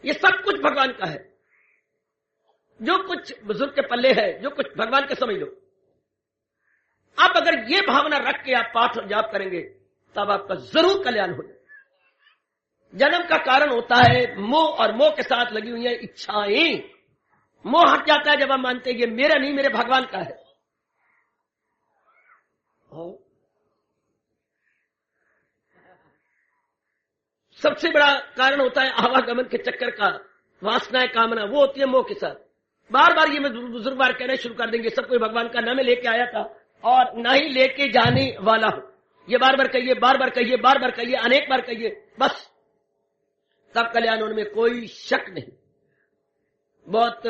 ये सब कुछ भगवान का है। जो कुछ बुजुर्ग के पल्ले है, जो कुछ भगवान के समझ लो। आप अगर ये भावना रख के आप पाठ और जाप करेंगे तब आपका जरूर कल्याण हो जाए। जन्म का कारण होता है मोह, और मोह के साथ लगी हुई है इच्छाएं। मोह हट जाता है जब हम मानते हैं ये मेरा नहीं, मेरे भगवान का है। सबसे बड़ा कारण होता है आवागमन के चक्कर का, वासनाएं, कामना, वो होती है मोह के साथ। बार बार ये मैं बुजुर्ग बार कहना शुरू कर देंगे, सब कोई भगवान का ना मैं लेके आया था और ना ही लेके जाने वाला हूं। ये बार बार कहिए, बार बार कहिए, बार बार कहिए, अनेक बार कहिए, बस तब कल्याण होने में कोई शक नहीं। बहुत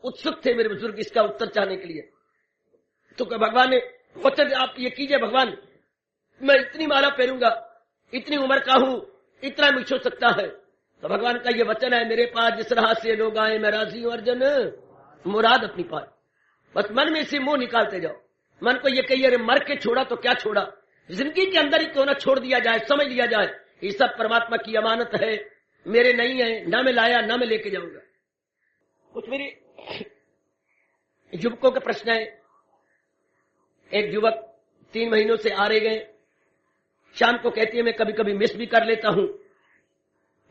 उत्सुक थे मेरे बुजुर्ग इसका उत्तर चाहने के लिए। तो भगवान ने वचन, आप ये कीजिए भगवान, मैं इतनी माला पहनूंगा, इतनी उम्र का हूं, इतना मुझे हो सकता है। तो भगवान का ये वचन है, मेरे पास जिस राह से लोग आए मैं राजी हूं अर्जुन, मुराद अपनी पाए। बस मन में से मोह निकालते जाओ। मन को ये कहिए अरे मर के छोड़ा तो क्या छोड़ा, जिंदगी के अंदर ही क्यों ना छोड़ दिया जाए, समझ लिया जाए ये सब परमात्मा की अमानत है, मेरे नहीं है, ना मैं लाया ना मैं लेके जाऊंगा। कुछ मेरे युवकों का प्रश्न है। एक युवक 3 महीनों से आ रहे गए, शाम को कहती है मैं कभी कभी मिस भी कर लेता हूं।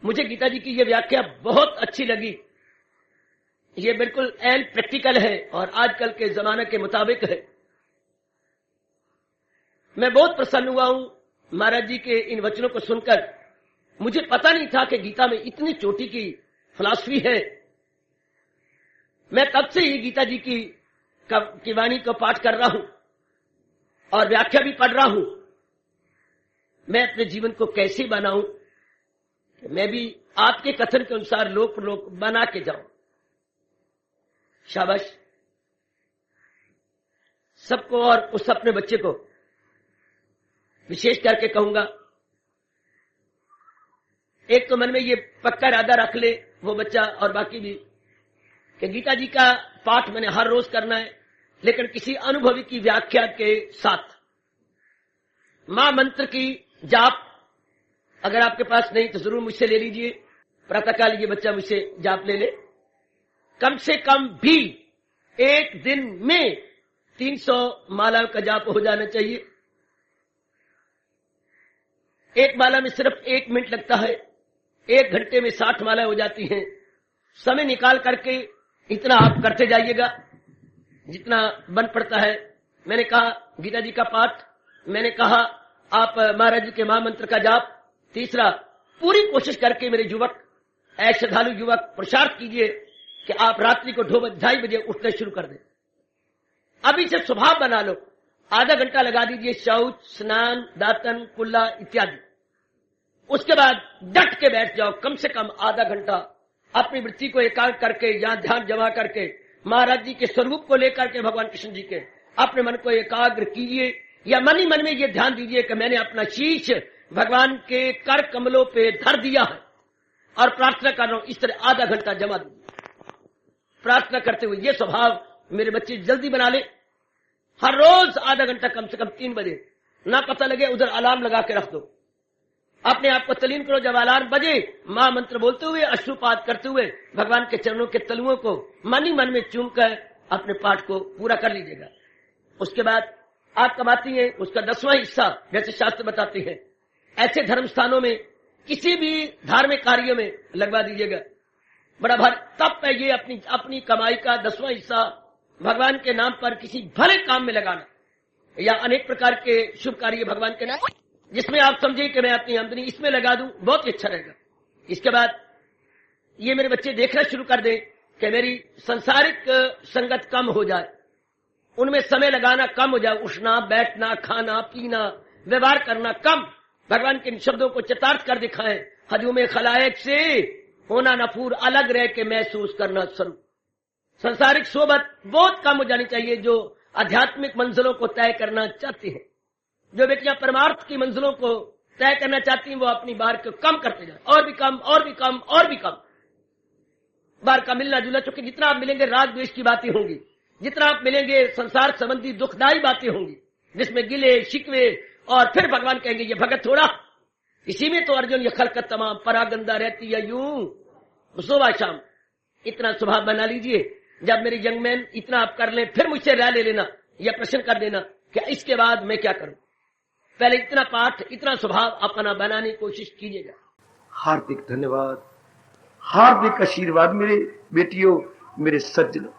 मुझे गीता जी की ये व्याख्या बहुत अच्छी लगी, ये बिल्कुल एन प्रैक्टिकल है और आजकल के जमाने के मुताबिक है। मैं बहुत प्रसन्न हुआ हूं महाराज जी के इन वचनों को सुनकर। मुझे पता नहीं था कि गीता में इतनी चोटी की फिलॉसफी है। मैं तब से ही गीता जी की वाणी को पाठ कर रहा हूं और व्याख्या भी पढ़ रहा हूं। मैं अपने जीवन को कैसे बनाऊं कि मैं भी आपके कथन के अनुसार लोक बना के जाऊं। शाबाश, सबको और उस अपने बच्चे को विशेष करके कहूंगा, एक तो मन में ये पक्का इरादा रख ले वो बच्चा और बाकी भी कि गीता जी का पाठ मैंने हर रोज करना है, लेकिन किसी अनुभवी की व्याख्या के साथ। मां मंत्र की जाप अगर आपके पास नहीं तो जरूर मुझसे ले लीजिए। प्रातःकाल ये बच्चा मुझसे जाप ले ले। कम से कम भी एक दिन में 300 मालाओं का जाप हो जाना चाहिए। एक माला में सिर्फ 1 मिनट लगता है, 1 घंटे में 60 माला हो जाती हैं। समय निकाल करके इतना आप करते जाइएगा जितना बन पड़ता है। मैंने कहा गीता जी का पाठ, मैंने कहा आप महाराज जी के महामंत्र का जाप। तीसरा, पूरी कोशिश करके मेरे युवक, श्रद्धालु युवक पुरुषार्थ कीजिए कि आप रात्रि को 2-2:30 बजे उठना शुरू कर दें। अभी से स्वभाव बना लो, आधा घंटा लगा दीजिए शौच, स्नान, दातन, कुल्ला इत्यादि। उसके बाद डट के बैठ जाओ, कम से कम आधा घंटा अपनी वृत्ति को एकाग्र करके, यहां ध्यान जमा करके महाराज जी के स्वरूप को लेकर के, भगवान कृष्ण जी के अपने मन को एकाग्र कीजिए, या मन ही मन में ये ध्यान दीजिए कि मैंने अपना शीश भगवान के कर कमलों पे धर दिया है और प्रार्थना कर रहा हूं। इस तरह आधा घंटा जमा दीजिए प्रार्थना करते हुए। ये स्वभाव मेरे बच्चे जल्दी बना ले। हर रोज आधा घंटा कम से कम 3 बजे, ना पता लगे उधर अलार्म लगा के रख दो। अपने आप को तलीन करो, जब अलार्म बजे मां मंत्र बोलते हुए, अश्रुपात करते हुए भगवान के चरणों के तलुओं को मन ही मन में चूम कर अपने पाठ को पूरा कर लीजिएगा। उसके बाद आप कमाती हैं उसका 10वां हिस्सा, जैसे शास्त्र बताते हैं, ऐसे धर्म स्थानों में किसी भी धार्मिक कार्यों में लगवा दीजिएगा। बड़ा भारी तप है ये, अपनी कमाई का 10वां हिस्सा भगवान के नाम पर किसी भले काम में लगाना, या अनेक प्रकार के शुभ कार्य भगवान के नाम, जिसमें आप समझिए कि मैं अपनी आमदनी इसमें लगा दूं, बहुत ही अच्छा रहेगा। इसके बाद ये मेरे बच्चे देखना शुरू कर दें कि मेरी संसारिक संगत कम हो जाए, उनमें समय लगाना कम हो जाए, उठना, बैठना, खाना, पीना, व्यवहार करना कम। भगवान के शब्दों को चितार्थ कर दिखाएं, हजूम खलायक से होना नफूर, अलग रह के महसूस करना स्वरूप। संसारिक सोबत बहुत कम हो जानी चाहिए। जो आध्यात्मिक मंजिलों को तय करना चाहती हैं, जो बेटियां परमार्थ की मंजिलों को तय करना चाहती हैं, वो अपनी बार को कम करते जाए, और भी कम, और भी कम, और भी कम बार का मिलना जुलना। चूंकि जितना आप मिलेंगे राग द्वेष की बातें होंगी, जितना आप मिलेंगे संसार संबंधी दुखदायी बातें होंगी, जिसमें गिले शिकवे, और फिर भगवान कहेंगे ये भगत थोड़ा, इसी में तो अर्जुन ये खलकत तमाम परागंदा रहती है यूं सुबह शाम। इतना स्वभाव बना लीजिए, जब मेरी यंग मैन इतना आप कर लें, फिर मुझसे राय ले लेना या प्रश्न कर देना कि इसके बाद मैं क्या करूं। पहले इतना पाठ, इतना स्वभाव अपना बनाने की कोशिश कीजिएगा। हार्दिक धन्यवाद, हार्दिक आशीर्वाद मेरे बेटियों, मेरे सज्जनों।